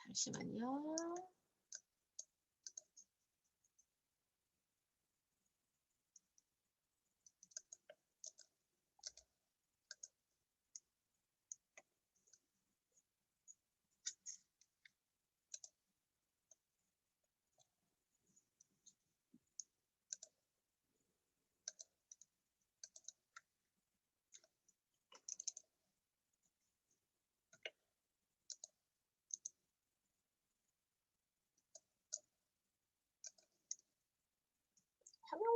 잠시만요.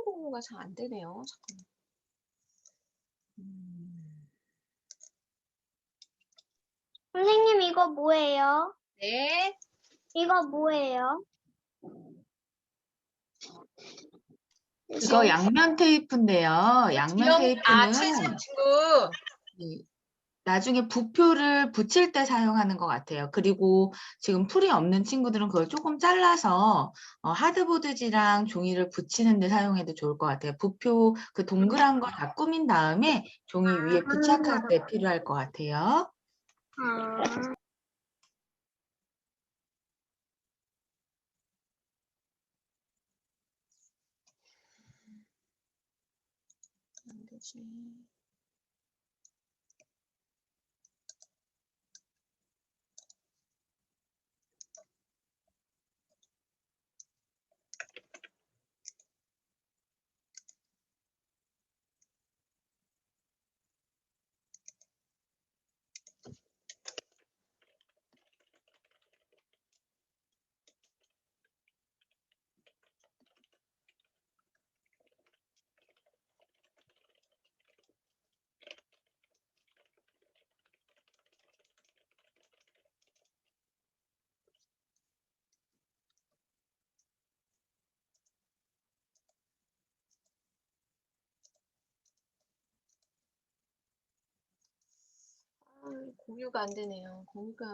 사용 공유가 잘 안 되네요. 잠깐만. 선생님, 이거 뭐예요? 네. 이거 뭐예요? 이거 양면 테이프인데요. 양면 테이프는 최지영 친구. 이 나중에 부표를 붙일 때 사용하는 것 같아요. 그리고 지금 풀이 없는 친구들은 그걸 조금 잘라서 하드보드지랑 종이를 붙이는 데 사용해도 좋을 것 같아요. 부표 그 동그란 거 다 꾸민 다음에 종이 위에 부착할 때 필요할 것 같아요. 아, 안 되지. 공유가 안 되네요. 공유가.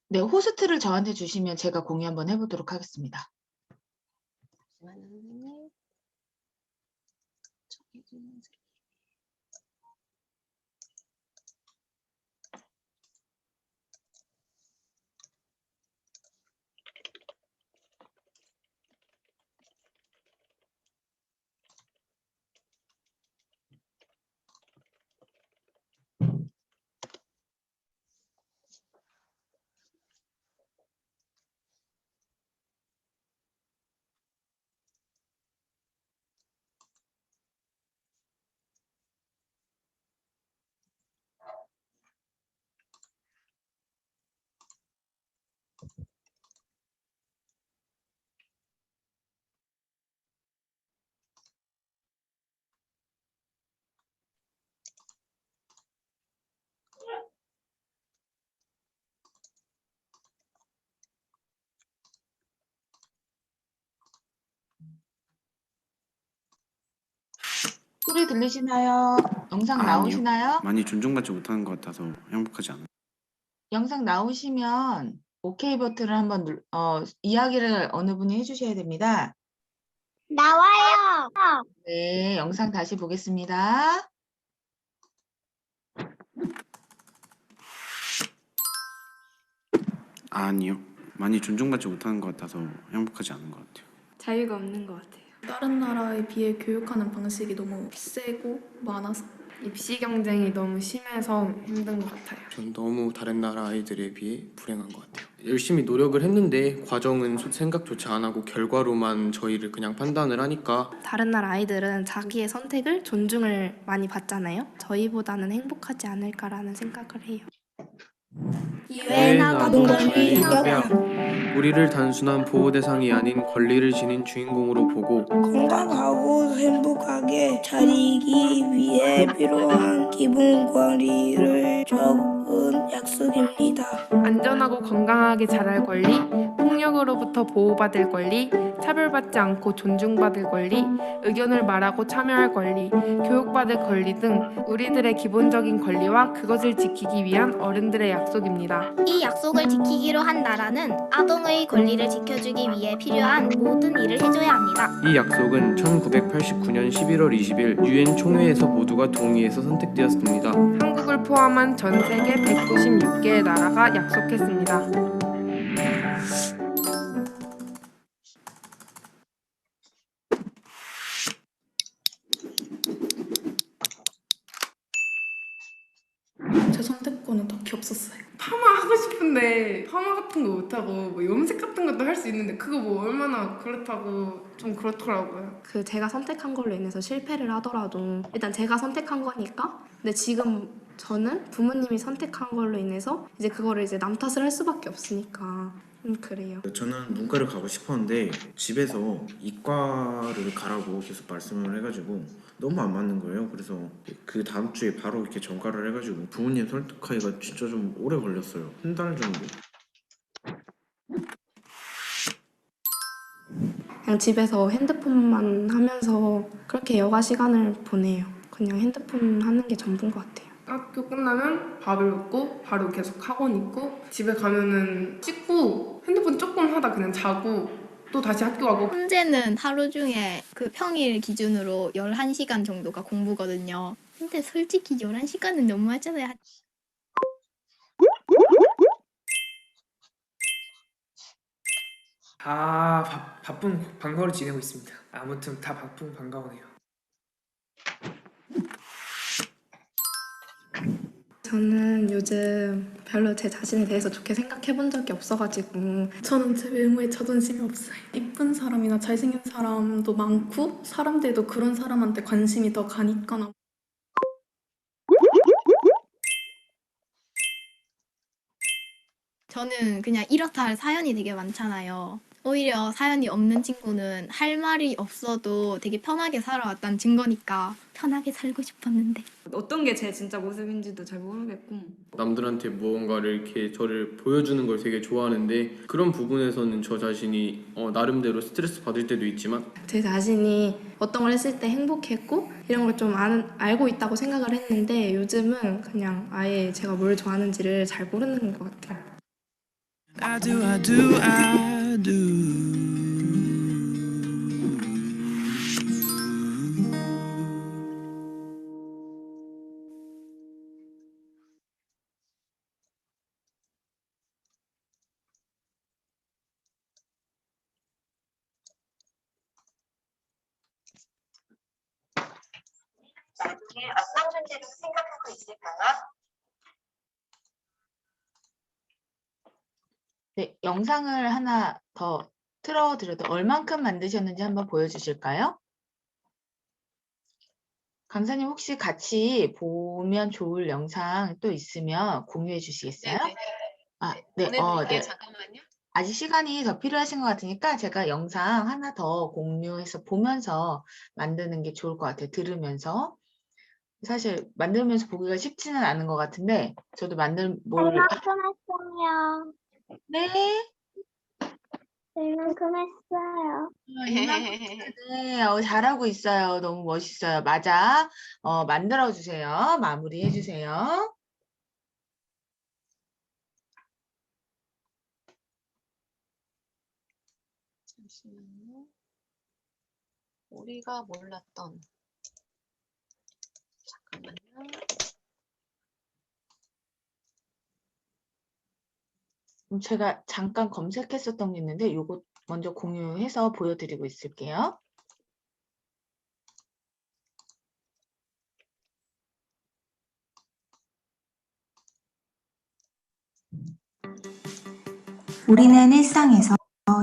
네, 호스트를 저한테 주시면 제가 공유 한번 해보도록 하겠습니다. 잠시만요, 선생님. 정해지는 색. 소리 들리시나요? 영상 아니요. 나오시나요? 많이 존중받지 못하는 것 같아서 행복하지 않아요. 영상 나오시면 OK 버튼을 한번 이야기를 어느 분이 해주셔야 됩니다. 나와요. 네, 영상 다시 보겠습니다. 아니요. 많이 존중받지 못하는 것 같아서 행복하지 않은 것 같아요. 자유가 없는 것 같아요. 다른 나라에 비해 교육하는 방식이 너무 세고 많아서 입시 경쟁이 너무 심해서 힘든 것 같아요. 전 너무 다른 나라 아이들에 비해 불행한 것 같아요. 열심히 노력을 했는데 과정은 생각조차 안 하고 결과로만 저희를 그냥 판단을 하니까. 다른 나라 아이들은 자기의 선택을 존중을 많이 받잖아요. 저희보다는 행복하지 않을까라는 생각을 해요. 유엔 아동권리 협약. 우리를 단순한 보호 대상이 아닌 권리를 지닌 주인공으로 보고 건강하고 행복하게 자리기 위해 필요한 기본 권리를 적은 약속입니다. 안전하고 건강하게 자랄 권리, 폭력으로부터 보호받을 권리, 차별받지 않고 존중받을 권리, 의견을 말하고 참여할 권리, 교육받을 권리 등 우리들의 기본적인 권리와 그것을 지키기 위한 어른들의 약속입니다. 이 약속을 지키기로 한 나라는 아동의 권리를 지켜주기 위해 필요한 모든 일을 해줘야 합니다. 이 약속은 1989년 11월 20일 유엔 총회에서 모두가 동의해서 선택되었습니다. 한국을 포함한 전 세계 196개의 나라가 약속했습니다. 제 선택권은 딱히 없었어요. 파마 하고 싶은데 파마 같은 거 못하고 뭐 염색 같은 것도 할 수 있는데 그거 뭐 얼마나 그렇다고 좀 그렇더라고요. 그 제가 선택한 걸로 인해서 실패를 하더라도 일단 제가 선택한 거니까. 근데 지금 저는 부모님이 선택한 걸로 인해서 이제 그거를 이제 남 탓을 할 수밖에 없으니까 그래요. 저는 문과를 가고 싶었는데 집에서 이과를 가라고 계속 말씀을 해가지고 너무 안 맞는 거예요. 그래서 그 다음 주에 바로 이렇게 전과를 해가지고 부모님 설득하기가 진짜 좀 오래 걸렸어요. 한 달 정도. 그냥 집에서 핸드폰만 하면서 그렇게 여가 시간을 보내요. 그냥 핸드폰 하는 게 전부인 것 같아요. 학교 끝나면 밥을 먹고 바로 계속 학원 있고 집에 가면은 씻고 핸드폰 조금 하다 그냥 자고 또 다시 학교 가고. 현재는 하루 중에 그 평일 기준으로 11시간 정도가 공부거든요. 근데 솔직히 11시간은 너무하잖아요. 다 바쁜 방과후를 지내고 있습니다. 아무튼 다 바쁜 방과후네요. 저는 요즘 별로 제 자신에 대해서 좋게 생각해 본 적이 없어가지고. 저는 제 외모에 자존심이 없어요. 이쁜 사람이나 잘생긴 사람도 많고 사람들도 그런 사람한테 관심이 더 가니까. 저는 그냥 이렇다 할 사연이 되게 많잖아요. 오히려 사연이 없는 친구는 할 말이 없어도 되게 편하게 살아왔다는 증거니까 편하게 살고 싶었는데. 어떤 게 제 진짜 모습인지도 잘 모르겠고. 남들한테 무언가를 이렇게 저를 보여주는 걸 되게 좋아하는데 그런 부분에서는 저 자신이 나름대로 스트레스 받을 때도 있지만 제 자신이 어떤 걸 했을 때 행복했고 이런 걸 좀 알고 있다고 생각을 했는데 요즘은 그냥 아예 제가 뭘 좋아하는지를 잘 모르는 것 같아요. I do. 나중에 어떤 존재로 생각하고 있을까요? 네, 영상을 하나 더 틀어드려도 얼만큼 만드셨는지 한번 보여주실까요? 강사님 혹시 같이 보면 좋을 영상 또 있으면 공유해 주시겠어요? 네네. 아, 네, 네, 보내드릴게요. 네. 잠깐만요. 아직 시간이 더 필요하신 것 같으니까 제가 영상 하나 더 공유해서 보면서 만드는 게 좋을 것 같아요. 들으면서. 사실 만들면서 보기가 쉽지는 않은 것 같은데 저도 했어요. 네. 이만큼 했어요. 네, 잘하고 있어요. 너무 멋있어요. 맞아. 만들어주세요. 마무리해주세요. 잠시만요. 우리가 몰랐던. 잠깐만요. 제가 잠깐 검색했었던 게 있는데 이거 먼저 공유해서 보여드리고 있을게요. 우리는 일상에서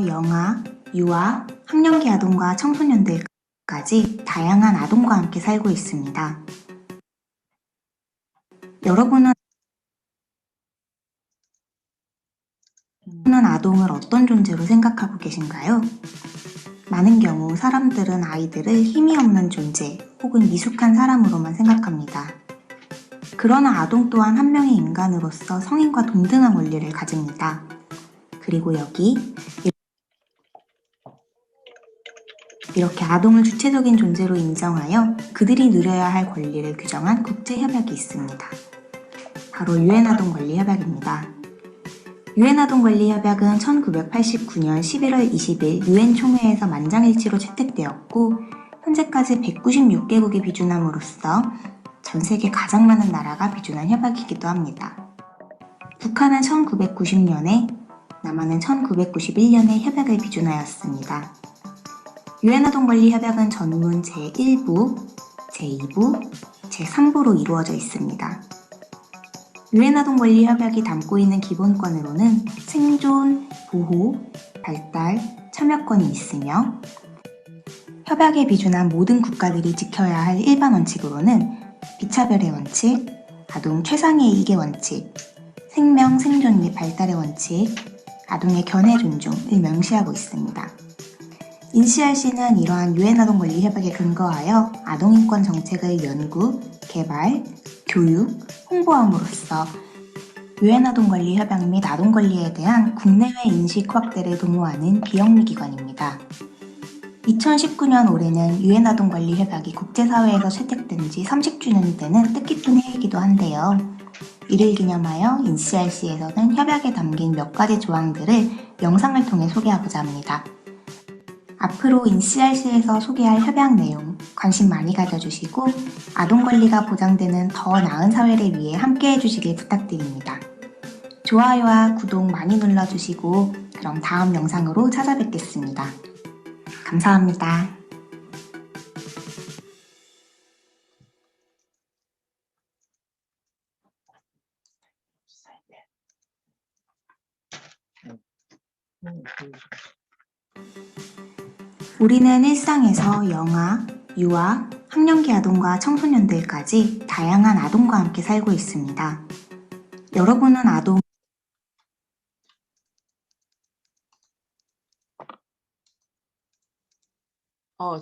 영아, 유아, 학령기 아동과 청소년들까지 다양한 아동과 함께 살고 있습니다. 여러분은 아동을 어떤 존재로 생각하고 계신가요? 많은 경우 사람들은 아이들을 힘이 없는 존재 혹은 미숙한 사람으로만 생각합니다. 그러나 아동 또한 한 명의 인간으로서 성인과 동등한 권리를 가집니다. 그리고 여기 이렇게 아동을 주체적인 존재로 인정하여 그들이 누려야 할 권리를 규정한 국제협약이 있습니다. 바로 유엔 아동 권리 협약입니다. 유엔 아동 권리 협약은 1989년 11월 20일 유엔 총회에서 만장일치로 채택되었고 현재까지 196개국이 비준함으로써 전 세계 가장 많은 나라가 비준한 협약이기도 합니다. 북한은 1990년에, 남한은 1991년에 협약을 비준하였습니다. 유엔 아동 권리 협약은 전문 제1부, 제2부, 제3부로 이루어져 있습니다. 유엔 아동 권리 협약이 담고 있는 기본권으로는 생존, 보호, 발달, 참여권이 있으며 협약에 비준한 모든 국가들이 지켜야 할 일반 원칙으로는 비차별의 원칙, 아동 최상의 이익의 원칙, 생명, 생존 및 발달의 원칙, 아동의 견해 존중을 명시하고 있습니다. INCRC는 이러한 유엔 아동 권리 협약에 근거하여 아동 인권 정책의 연구, 개발, 교육, 홍보함으로써 유엔 아동 권리 협약 및 아동 권리에 대한 국내외 인식 확대를 도모하는 비영리 기관입니다. 2019년 올해는 유엔 아동 권리 협약이 국제사회에서 채택된 지 30주년이 되는 뜻깊은 해이기도 한데요. 이를 기념하여 INCRC에서는 협약에 담긴 몇 가지 조항들을 영상을 통해 소개하고자 합니다. 앞으로 INCRC에서 소개할 협약 내용 관심 많이 가져주시고 아동 권리가 보장되는 더 나은 사회를 위해 함께 해주시길 부탁드립니다. 좋아요와 구독 많이 눌러주시고 그럼 다음 영상으로 찾아뵙겠습니다. 감사합니다. 우리는 일상에서 영아, 유아, 학령기 아동과 청소년들까지 다양한 아동과 함께 살고 있습니다. 여러분은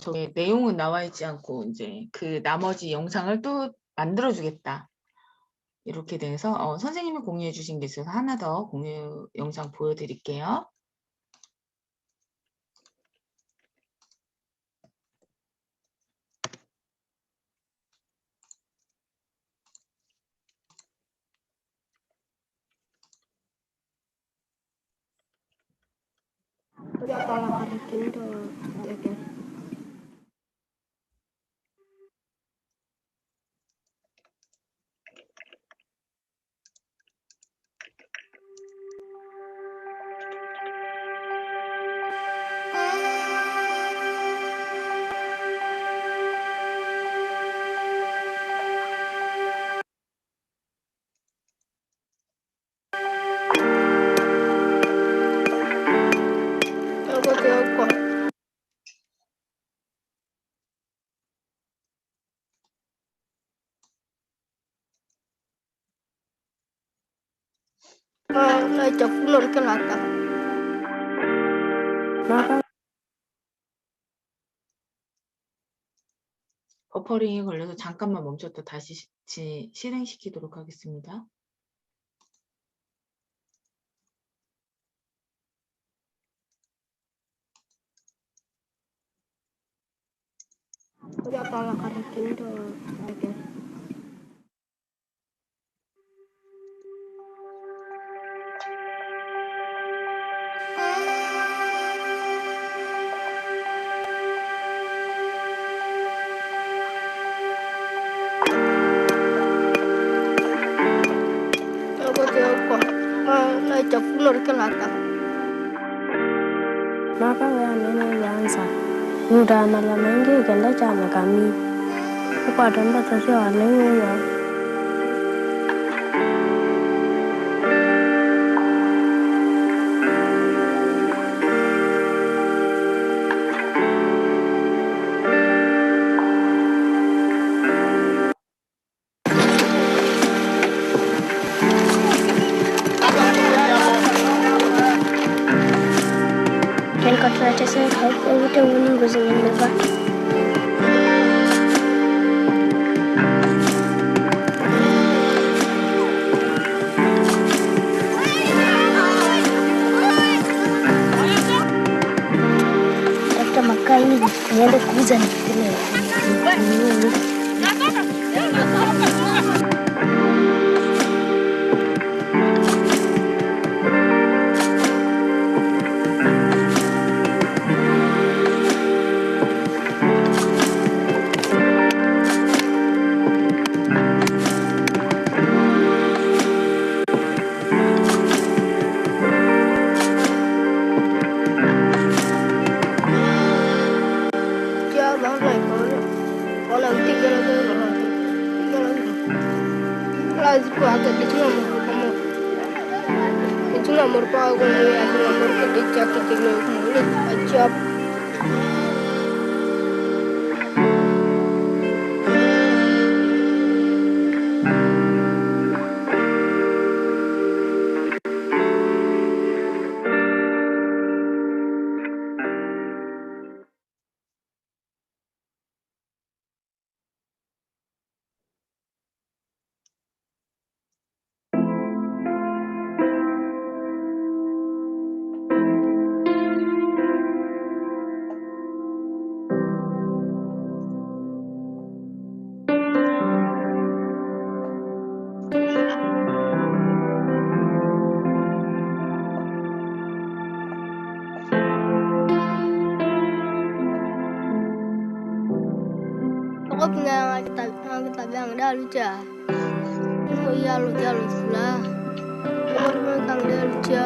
저게 내용은 나와 있지 않고 이제 그 나머지 영상을 또 만들어 주겠다. 이렇게 돼서 선생님이 공유해 주신 게 있어서 하나 더 공유 영상 보여드릴게요. 버퍼링이 걸려서 잠깐만 멈췄다 다시 실행시키도록 하겠습니다. Muda mala mengi ganda chana kami. Upatan batasi alengu ya. Saya tahu kita menunggu sebentar. Kita makan ini ada kuzen. Orang tiga tipo agak itu nomor pa aku ni ada nomor kita cak kita mulut acap. Aku pernah kita bilang dah lucu. Oh iya lucu lah. Aku pernah dah lucu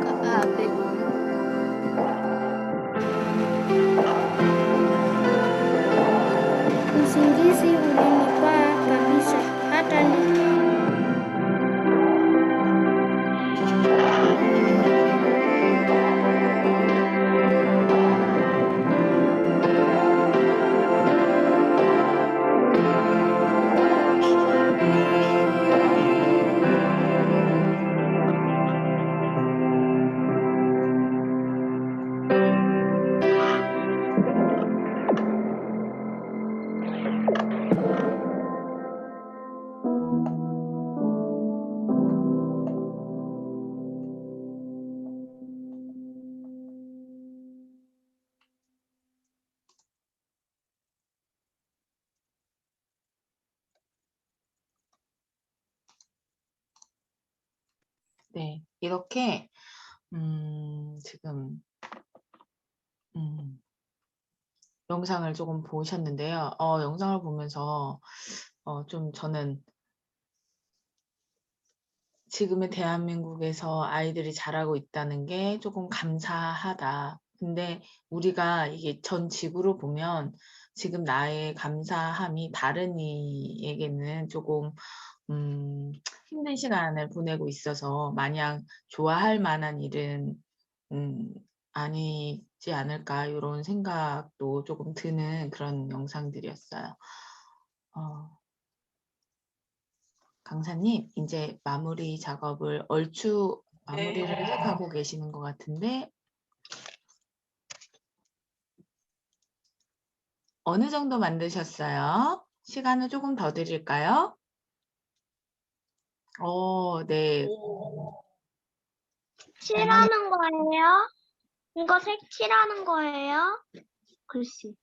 apa? Usingizi ulinipa kabisa hata ni 네, 이렇게 지금 영상을 조금 보셨는데요. 영상을 보면서 좀 저는 지금의 대한민국에서 아이들이 자라고 있다는 게 조금 감사하다. 근데 우리가 이게 전 지구로 보면 지금 나의 감사함이 다른 이에게는 조금 힘든 시간을 보내고 있어서 마냥 좋아할 만한 일은 아니지 않을까 이런 생각도 조금 드는 그런 영상들이었어요. 강사님, 이제 마무리 작업을 얼추 마무리를 해가고 계시는 것 같은데 어느 정도 만드셨어요? 시간을 조금 더 드릴까요? 네. 칠하는 거예요? 이거 색칠하는 거예요? 글씨.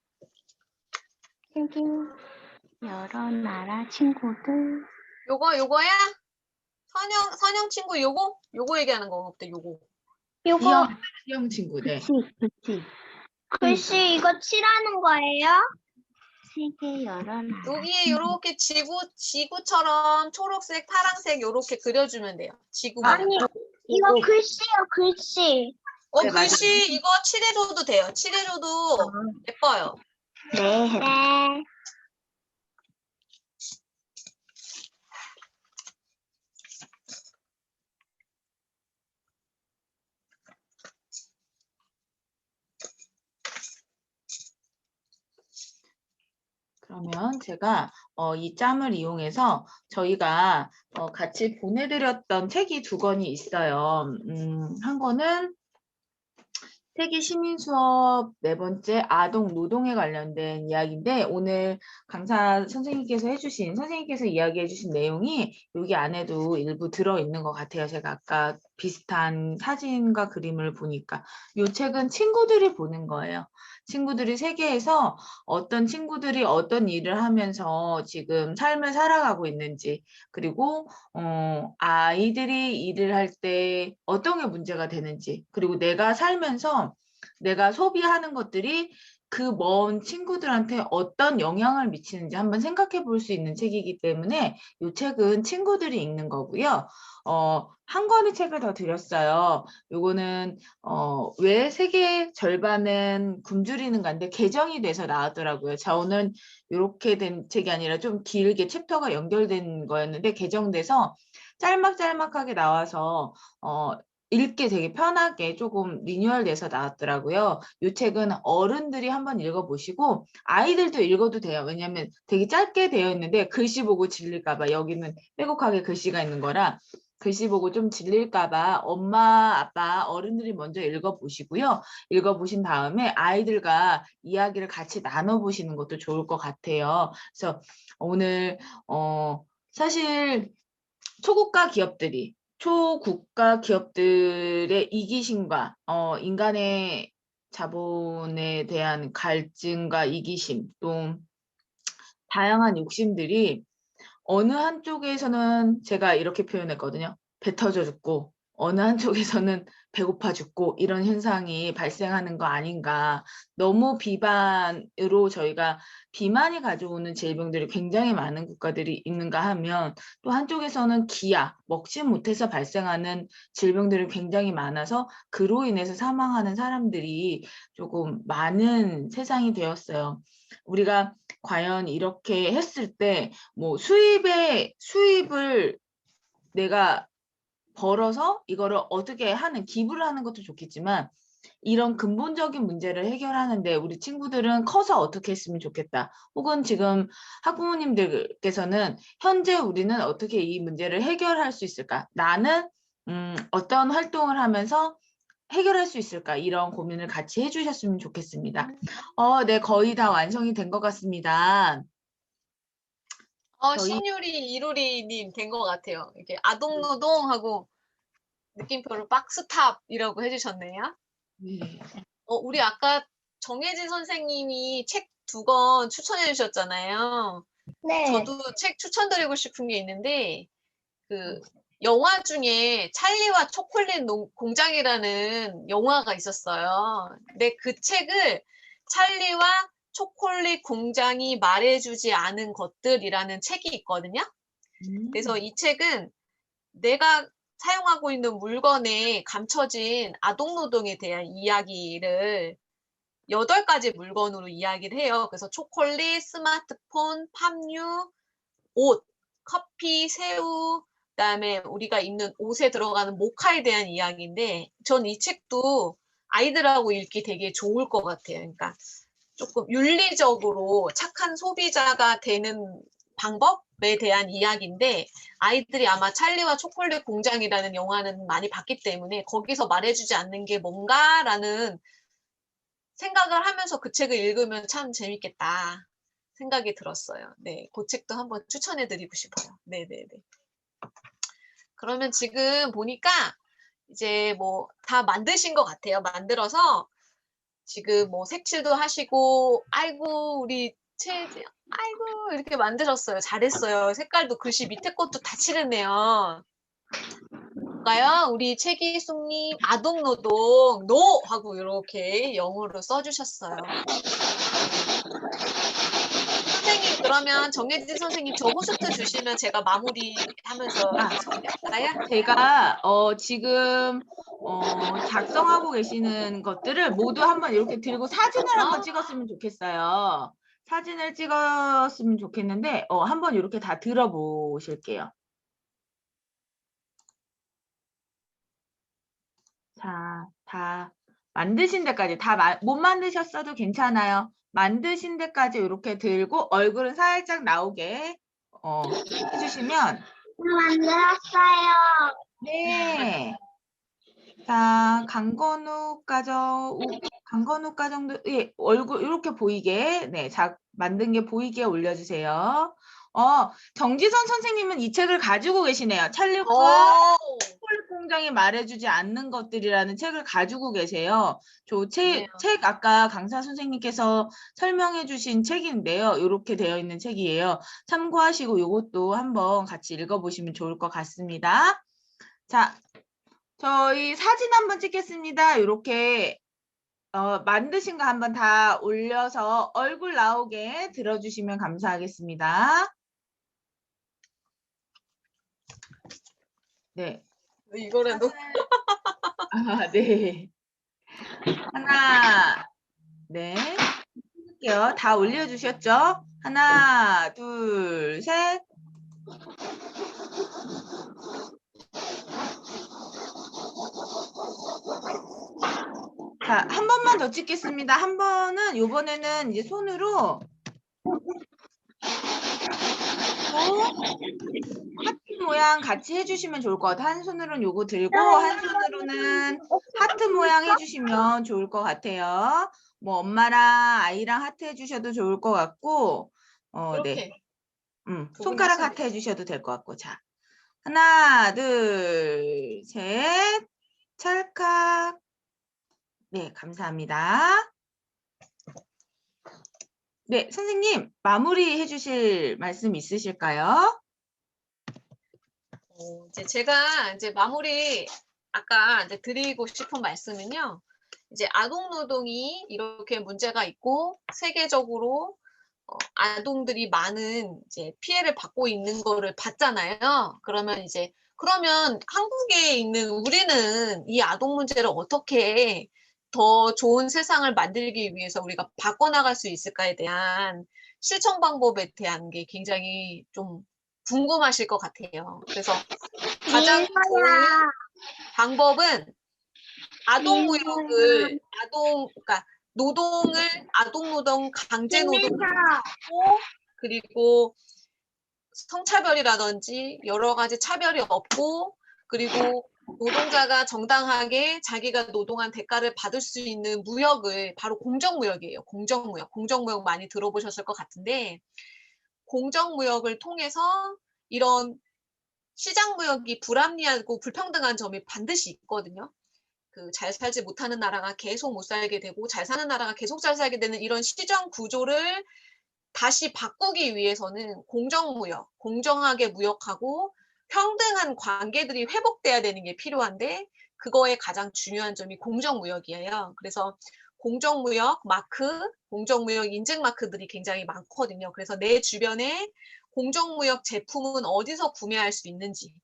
여러 나라 친구들. 요거야? 선영 친구 요거 얘기하는 거 없대, 요거. 시영 친구, 네. 글씨 이거 칠하는 거예요? 세계 여러 나라. 여기에 요렇게 지구처럼 초록색, 파란색 요렇게 그려주면 돼요. 지구만. 아니, 이거 글씨요, 글씨. 네, 글씨 이거 칠해줘도 돼요. 칠해줘도 예뻐요. 네. 네. 그러면 제가 이 짬을 이용해서 저희가 같이 보내드렸던 책이 2권이 있어요. 한 권은 세계 시민 수업 4번째 아동 노동에 관련된 이야기인데 오늘 강사 선생님께서 이야기해 주신 내용이 여기 안에도 일부 들어있는 것 같아요. 제가 아까 비슷한 사진과 그림을 보니까 이 책은 친구들이 보는 거예요. 친구들이 세계에서 어떤 친구들이 어떤 일을 하면서 지금 삶을 살아가고 있는지 그리고 아이들이 일을 할 때 어떤 게 문제가 되는지 그리고 내가 살면서 내가 소비하는 것들이 그 먼 친구들한테 어떤 영향을 미치는지 한번 생각해 볼 수 있는 책이기 때문에 이 책은 친구들이 읽는 거고요. 한 권의 책을 더 드렸어요. 요거는 왜 세계 절반은 굶주리는가인데 개정이 돼서 나왔더라고요. 자, 오늘 이렇게 된 책이 아니라 좀 길게 챕터가 연결된 거였는데 개정돼서 짤막짤막하게 나와서 읽기 되게 편하게 조금 리뉴얼돼서 나왔더라고요. 이 책은 어른들이 한번 읽어보시고 아이들도 읽어도 돼요. 왜냐하면 되게 짧게 되어 있는데 글씨 보고 질릴까 봐 여기는 빼곡하게 글씨가 있는 거라 글씨 보고 좀 질릴까 봐 엄마, 아빠, 어른들이 먼저 읽어보시고요. 읽어보신 다음에 아이들과 이야기를 같이 나눠보시는 것도 좋을 것 같아요. 그래서 오늘 사실 초고가 기업들의 이기심과 인간의 자본에 대한 갈증과 이기심, 또 다양한 욕심들이 어느 한쪽에서는 제가 이렇게 표현했거든요. 배 터져 죽고 어느 한쪽에서는 배고파 죽고 이런 현상이 발생하는 거 아닌가. 너무 비만으로 저희가 비만이 가져오는 질병들이 굉장히 많은 국가들이 있는가 하면 또 한쪽에서는 기아, 먹지 못해서 발생하는 질병들이 굉장히 많아서 그로 인해서 사망하는 사람들이 조금 많은 세상이 되었어요. 우리가 과연 이렇게 했을 때 뭐 수입을 내가 벌어서 이거를 어떻게 하는 기부를 하는 것도 좋겠지만 이런 근본적인 문제를 해결하는데 우리 친구들은 커서 어떻게 했으면 좋겠다. 혹은 지금 학부모님들께서는 현재 우리는 어떻게 이 문제를 해결할 수 있을까? 나는 어떤 활동을 하면서 해결할 수 있을까? 이런 고민을 같이 해주셨으면 좋겠습니다. 네, 거의 다 완성이 된 것 같습니다. 신유리 이루리님 된 것 같아요. 이렇게 아동노동하고 느낌표를 박스탑이라고 해주셨네요. 우리 아까 정혜진 선생님이 책 2권 추천해 주셨잖아요. 네. 저도 책 추천드리고 싶은 게 있는데 그 영화 중에 찰리와 초콜릿 공장이라는 영화가 있었어요. 근데 그 책을 찰리와 초콜릿 공장이 말해주지 않은 것들이라는 책이 있거든요. 그래서 이 책은 내가 사용하고 있는 물건에 감춰진 아동노동에 대한 이야기를 8가지 물건으로 이야기를 해요. 그래서 초콜릿, 스마트폰, 팜유, 옷, 커피, 새우, 그다음에 우리가 입는 옷에 들어가는 모카에 대한 이야기인데 전 이 책도 아이들하고 읽기 되게 좋을 것 같아요. 그러니까 조금 윤리적으로 착한 소비자가 되는 방법에 대한 이야기인데 아이들이 아마 찰리와 초콜릿 공장이라는 영화는 많이 봤기 때문에 거기서 말해주지 않는 게 뭔가라는 생각을 하면서 그 책을 읽으면 참 재밌겠다 생각이 들었어요. 네, 그 책도 한번 추천해드리고 싶어요. 네네네. 그러면 지금 보니까 이제 뭐 다 만드신 것 같아요. 만들어서 지금 뭐 색칠도 하시고 아이고 우리 아이고 이렇게 만드셨어요. 잘했어요. 색깔도 글씨 밑에 것도 다 칠했네요. 볼까요? 우리 최기숙님 아동노동 노 하고 이렇게 영어로 써주셨어요. 선생님 그러면 정혜진 선생님 저 호스트 주시면 제가 마무리하면서 정리할까요? 제가 지금 작성하고 계시는 것들을 모두 한번 이렇게 들고 사진을 한번 찍었으면 좋겠어요. 사진을 찍었으면 좋겠는데 한번 이렇게 다 들어보실게요. 자, 다 만드신 데까지 다 못 만드셨어도 괜찮아요. 만드신 데까지 이렇게 들고 얼굴은 살짝 나오게 해주시면 만들었어요. 네. 자, 강건욱 가정도 예, 얼굴 이렇게 보이게 만든 게 보이게 올려주세요. 정지선 선생님은 이 책을 가지고 계시네요. 찰리와 초콜릿 공장이 말해주지 않는 것들이라는 책을 가지고 계세요. 책 아까 강사 선생님께서 설명해 주신 책인데요. 이렇게 되어 있는 책이에요. 참고하시고 이것도 한번 같이 읽어보시면 좋을 것 같습니다. 자, 저희 사진 한번 찍겠습니다. 이렇게 만드신 거 한번 다 올려서 얼굴 나오게 들어주시면 감사하겠습니다. 네. 이거라도. 네. 하나, 네. 할게요. 다 올려주셨죠? 하나, 둘, 셋. 자, 한 번만 더 찍겠습니다. 한 번은 요번에는 이제 손으로 하트 모양 같이 해주시면 좋을 것 같아요. 한 손으로는 요거 들고 한 손으로는 하트 모양 해주시면 좋을 것 같아요. 뭐 엄마랑 아이랑 하트 해주셔도 좋을 것 같고, 이렇게. 네. 손가락 하트 해주셔도 될 것 같고, 자, 하나, 둘, 셋, 찰칵. 네, 감사합니다. 네, 선생님 마무리 해주실 말씀 있으실까요? 이제 제가 이제 마무리 아까 이제 드리고 싶은 말씀은요. 이제 아동 노동이 이렇게 문제가 있고 세계적으로 아동들이 많은 이제 피해를 받고 있는 거를 봤잖아요. 그러면 한국에 있는 우리는 이 아동 문제를 어떻게 더 좋은 세상을 만들기 위해서 우리가 바꿔나갈 수 있을까에 대한 실천 방법에 대한 게 굉장히 좀 궁금하실 것 같아요. 그래서 가장 좋은 방법은 그러니까 아동 노동, 강제 노동을 하고 그리고 성차별이라든지 여러 가지 차별이 없고 그리고 노동자가 정당하게 자기가 노동한 대가를 받을 수 있는 무역을 바로 공정무역이에요. 공정무역 많이 들어보셨을 것 같은데 공정무역을 통해서 이런 시장무역이 불합리하고 불평등한 점이 반드시 있거든요. 잘 살지 못하는 나라가 계속 못 살게 되고 잘 사는 나라가 계속 잘 살게 되는 이런 시장 구조를 다시 바꾸기 위해서는 공정무역, 공정하게 무역하고 평등한 관계들이 회복돼야 되는 게 필요한데 그거의 가장 중요한 점이 공정무역이에요. 그래서 공정무역 마크, 공정무역 인증 마크들이 굉장히 많거든요. 그래서 내 주변에 공정무역 제품은 어디서 구매할 수 있는지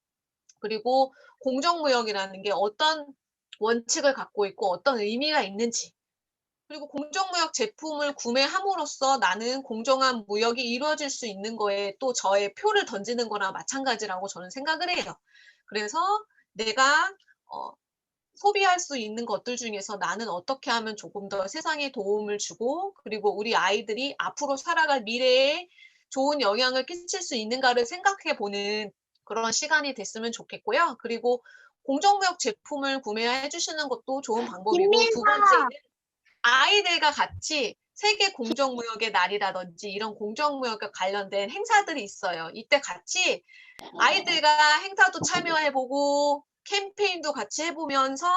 그리고 공정무역이라는 게 어떤 원칙을 갖고 있고 어떤 의미가 있는지 그리고 공정무역 제품을 구매함으로써 나는 공정한 무역이 이루어질 수 있는 거에 또 저의 표를 던지는 거나 마찬가지라고 저는 생각을 해요. 그래서 내가 소비할 수 있는 것들 중에서 나는 어떻게 하면 조금 더 세상에 도움을 주고 그리고 우리 아이들이 앞으로 살아갈 미래에 좋은 영향을 끼칠 수 있는가를 생각해 보는 그런 시간이 됐으면 좋겠고요. 그리고 공정무역 제품을 구매해 주시는 것도 좋은 방법이고 두 번째는 아이들과 같이 세계 공정무역의 날이라든지 이런 공정무역과 관련된 행사들이 있어요. 이때 같이 아이들과 행사도 참여해보고 캠페인도 같이 해보면서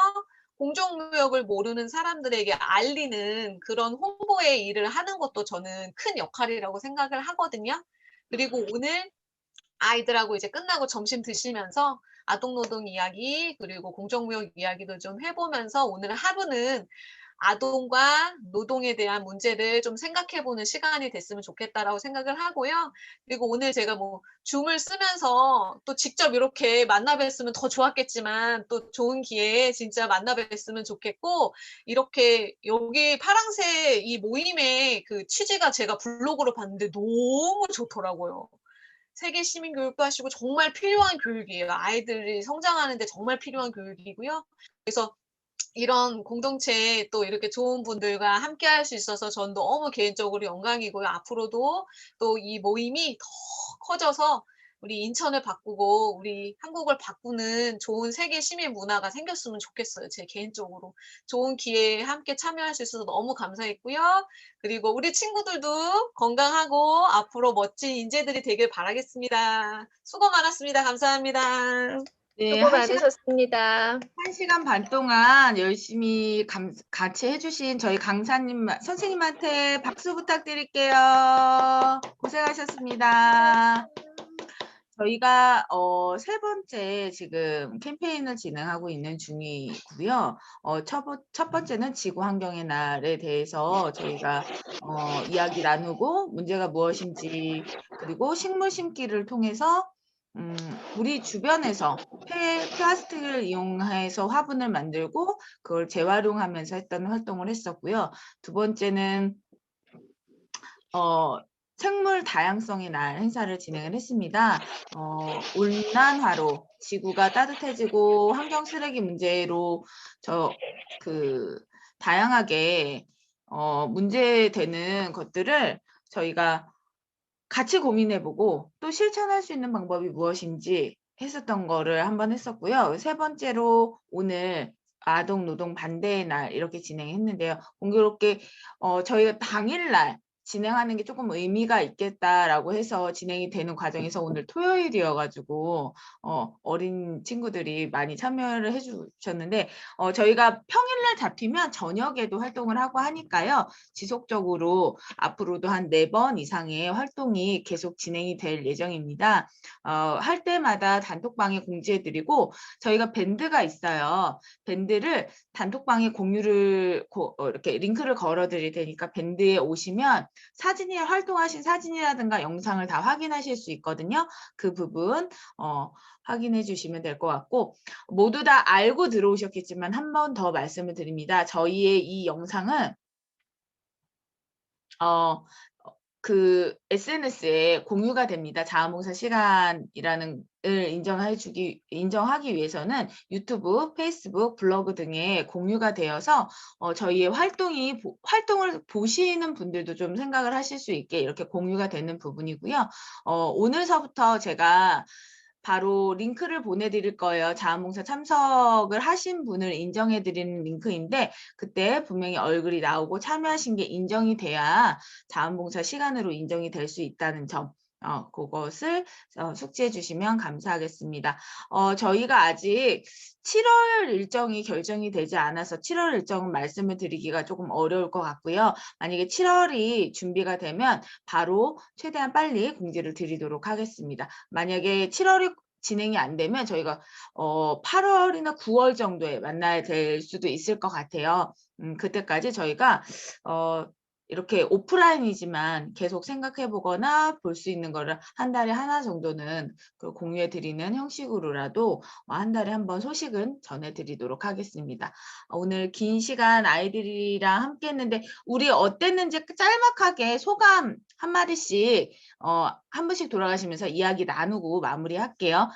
공정무역을 모르는 사람들에게 알리는 그런 홍보의 일을 하는 것도 저는 큰 역할이라고 생각을 하거든요. 그리고 오늘 아이들하고 이제 끝나고 점심 드시면서 아동노동 이야기 그리고 공정무역 이야기도 좀 해보면서 오늘 하루는 아동과 노동에 대한 문제를 좀 생각해보는 시간이 됐으면 좋겠다라고 생각을 하고요. 그리고 오늘 제가 뭐 줌을 쓰면서 또 직접 이렇게 만나 뵀으면 더 좋았겠지만 또 좋은 기회에 진짜 만나 뵀으면 좋겠고 이렇게 여기 파랑새 이 모임의 그 취지가 제가 블로그로 봤는데 너무 좋더라고요. 세계 시민 교육도 하시고 정말 필요한 교육이에요. 아이들이 성장하는데 정말 필요한 교육이고요. 그래서 이런 공동체에 또 이렇게 좋은 분들과 함께 할 수 있어서 전 너무 개인적으로 영광이고요. 앞으로도 또 이 모임이 더 커져서 우리 인천을 바꾸고 우리 한국을 바꾸는 좋은 세계 시민 문화가 생겼으면 좋겠어요. 제 개인적으로. 좋은 기회에 함께 참여할 수 있어서 너무 감사했고요. 그리고 우리 친구들도 건강하고 앞으로 멋진 인재들이 되길 바라겠습니다. 수고 많았습니다. 감사합니다. 네, 수고 많으셨습니다. 1시간 반 동안 열심히 같이 해주신 저희 강사님, 선생님한테 박수 부탁드릴게요. 고생하셨습니다. 저희가 세 번째 지금 캠페인을 진행하고 있는 중이고요. 첫 번째는 지구 환경의 날에 대해서 저희가 이야기 나누고 문제가 무엇인지, 그리고 식물 심기를 통해서 우리 주변에서 플라스틱을 이용해서 화분을 만들고 그걸 재활용하면서 했던 활동을 했었고요. 두 번째는 생물 다양성의 날 행사를 진행을 했습니다. 온난화로 지구가 따뜻해지고 환경 쓰레기 문제로 다양하게 문제되는 것들을 저희가 같이 고민해보고 또 실천할 수 있는 방법이 무엇인지 했었던 거를 한번 했었고요. 세 번째로 오늘 아동 노동 반대의 날 이렇게 진행했는데요. 공교롭게 저희가 당일날 진행하는 게 조금 의미가 있겠다라고 해서 진행이 되는 과정에서 오늘 토요일이어가지고 어린 친구들이 많이 참여를 해주셨는데 저희가 평일날 잡히면 저녁에도 활동을 하고 하니까요. 지속적으로 앞으로도 한 4번 이상의 활동이 계속 진행이 될 예정입니다. 할 때마다 단톡방에 공지해드리고 저희가 밴드가 있어요. 밴드를 단톡방에 공유를 이렇게 링크를 걸어드릴 테니까 밴드에 오시면 활동하신 사진이라든가 영상을 다 확인하실 수 있거든요. 그 부분 확인해 주시면 될 것 같고, 모두 다 알고 들어오셨겠지만 한 번 더 말씀을 드립니다. 저희의 이 영상은 그 SNS에 공유가 됩니다. 자원봉사 시간이라는 을 인정하기 위해서는 유튜브, 페이스북, 블로그 등에 공유가 되어서 저희의 활동을 보시는 분들도 좀 생각을 하실 수 있게 이렇게 공유가 되는 부분이고요. 오늘서부터 제가 바로 링크를 보내드릴 거예요. 자원봉사 참석을 하신 분을 인정해드리는 링크인데 그때 분명히 얼굴이 나오고 참여하신 게 인정이 돼야 자원봉사 시간으로 인정이 될 수 있다는 점. 그것을 숙지해 주시면 감사하겠습니다. 저희가 아직 7월 일정이 결정이 되지 않아서 7월 일정은 말씀을 드리기가 조금 어려울 것 같고요. 만약에 7월이 준비가 되면 바로 최대한 빨리 공지를 드리도록 하겠습니다. 만약에 7월이 진행이 안 되면 저희가 8월이나 9월 정도에 만나야 될 수도 있을 것 같아요. 그때까지 저희가 이렇게 오프라인이지만 계속 생각해보거나 볼 수 있는 거를 한 달에 하나 정도는 공유해드리는 형식으로라도 한 달에 한 번 소식은 전해드리도록 하겠습니다. 오늘 긴 시간 아이들이랑 함께 했는데 우리 어땠는지 짤막하게 소감 한마디씩 한 분씩 돌아가시면서 이야기 나누고 마무리할게요.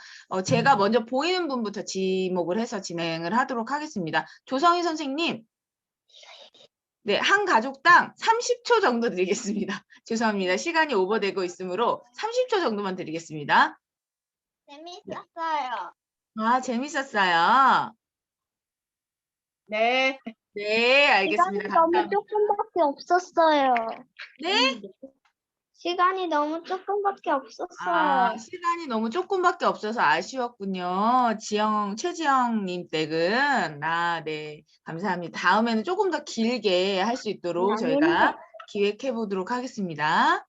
제가 먼저 보이는 분부터 지목을 해서 진행을 하도록 하겠습니다. 조성희 선생님. 네, 한 가족당 30초 정도 드리겠습니다. 죄송합니다. 시간이 오버되고 있으므로 30초 정도만 드리겠습니다. 재밌었어요. 아, 재밌었어요. 네. 네, 알겠습니다. 시간이 너무 조금밖에 없었어요. 네? 시간이 너무 조금밖에 없었어요. 아, 시간이 너무 조금밖에 없어서 아쉬웠군요. 최지영님 댁은. 네. 감사합니다. 다음에는 조금 더 길게 할 수 있도록 저희가 기획해 보도록 하겠습니다.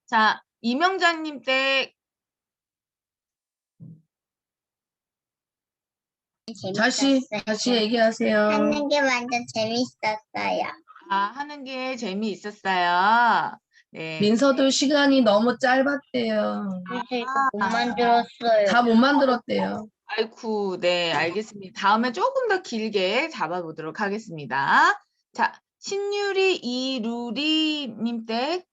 자, 이명자님 댁. 다시 얘기하세요. 하는 게 완전 재밌었어요. 하는 게 재미있었어요. 네. 민서도 시간이 너무 짧았대요. 못 만들었어요. 다 못 만들었대요. 아이쿠, 네, 알겠습니다. 다음에 조금 더 길게 잡아보도록 하겠습니다. 자, 신유리 이루리님 댁.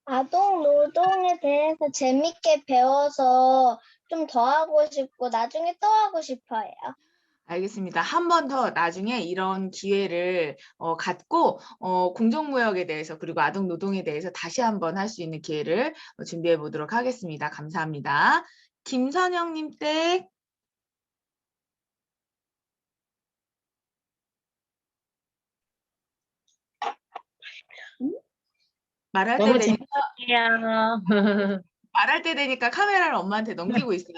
아동 노동에 대해서 재밌게 배워서 좀 더 하고 싶고 나중에 또 하고 싶어요. 알겠습니다. 한 번 더 나중에 이런 기회를 갖고 공정무역에 대해서 그리고 아동 노동에 대해서 다시 한번 할 수 있는 기회를 준비해 보도록 하겠습니다. 감사합니다. 김선영님 댁. 말할 때 너무 되니까 재밌었어요. 말할 때 되니까 카메라를 엄마한테 넘기고 있어요.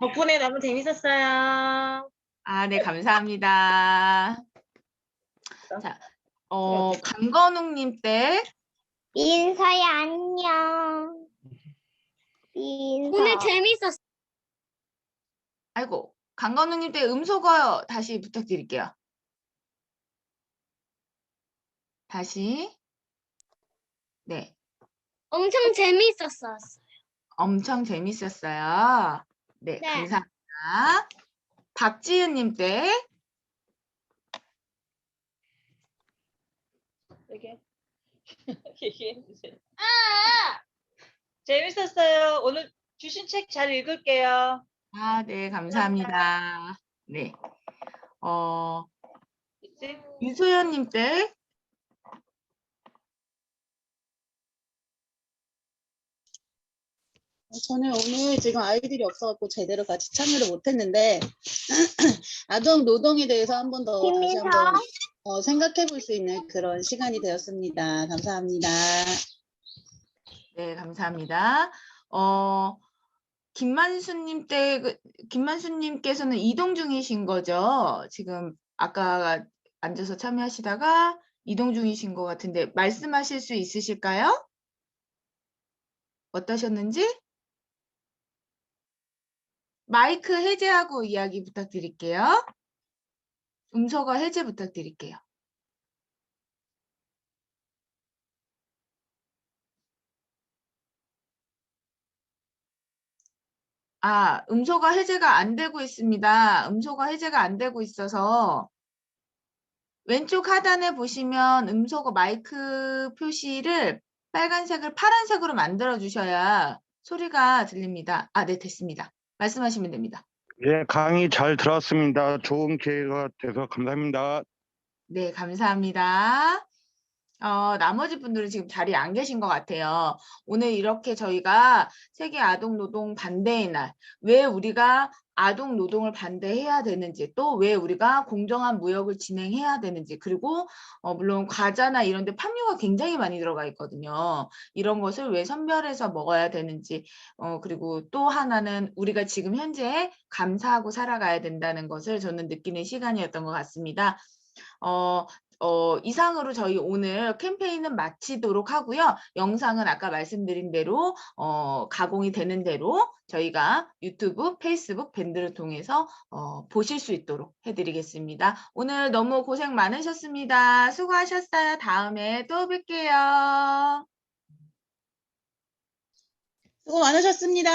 덕분에 너무 재밌었어요. 네, 감사합니다. 자, 강건웅님 댁. 민서야 안녕. 오늘 재밌었어. 아이고, 강건웅님 댁 음소거 다시 부탁드릴게요. 다시. 네. 엄청 재밌었어. 엄청 재밌었어요. 네, 네. 감사합니다. 박지은님 댁. 얘기해주세요. 재밌었어요. 오늘 주신 책 잘 읽을게요. 네, 감사합니다. 네. 이제 유소연님 댁. 저는 오늘 지금 아이들이 없어갖고 제대로 같이 참여를 못했는데 아동 노동에 대해서 한 번 더 다시 한번 생각해 볼 수 있는 그런 시간이 되었습니다. 감사합니다. 네, 감사합니다. 김만수님께서는 이동 중이신 거죠? 지금 아까 앉아서 참여하시다가 이동 중이신 것 같은데 말씀하실 수 있으실까요? 어떠셨는지? 마이크 해제하고 이야기 부탁드릴게요. 음소거 해제 부탁드릴게요. 음소거 해제가 안 되고 있습니다. 음소거 해제가 안 되고 있어서 왼쪽 하단에 보시면 음소거 마이크 표시를 빨간색을 파란색으로 만들어 주셔야 소리가 들립니다. 네, 됐습니다. 말씀하시면 됩니다. 예, 강의 잘 들었습니다. 좋은 기회가 돼서 감사합니다. 네, 감사합니다. 나머지 분들은 지금 자리에 안 계신 것 같아요. 오늘 이렇게 저희가 세계 아동 노동 반대의 날, 왜 우리가 아동 노동을 반대해야 되는지, 또 왜 우리가 공정한 무역을 진행해야 되는지, 그리고 물론 과자나 이런 데 팜유가 굉장히 많이 들어가 있거든요. 이런 것을 왜 선별해서 먹어야 되는지, 그리고 또 하나는 우리가 지금 현재 감사하고 살아가야 된다는 것을 저는 느끼는 시간이었던 것 같습니다. 이상으로 저희 오늘 캠페인은 마치도록 하고요. 영상은 아까 말씀드린 대로 가공이 되는 대로 저희가 유튜브, 페이스북, 밴드를 통해서 보실 수 있도록 해드리겠습니다. 오늘 너무 고생 많으셨습니다. 수고하셨어요. 다음에 또 뵐게요. 수고 많으셨습니다.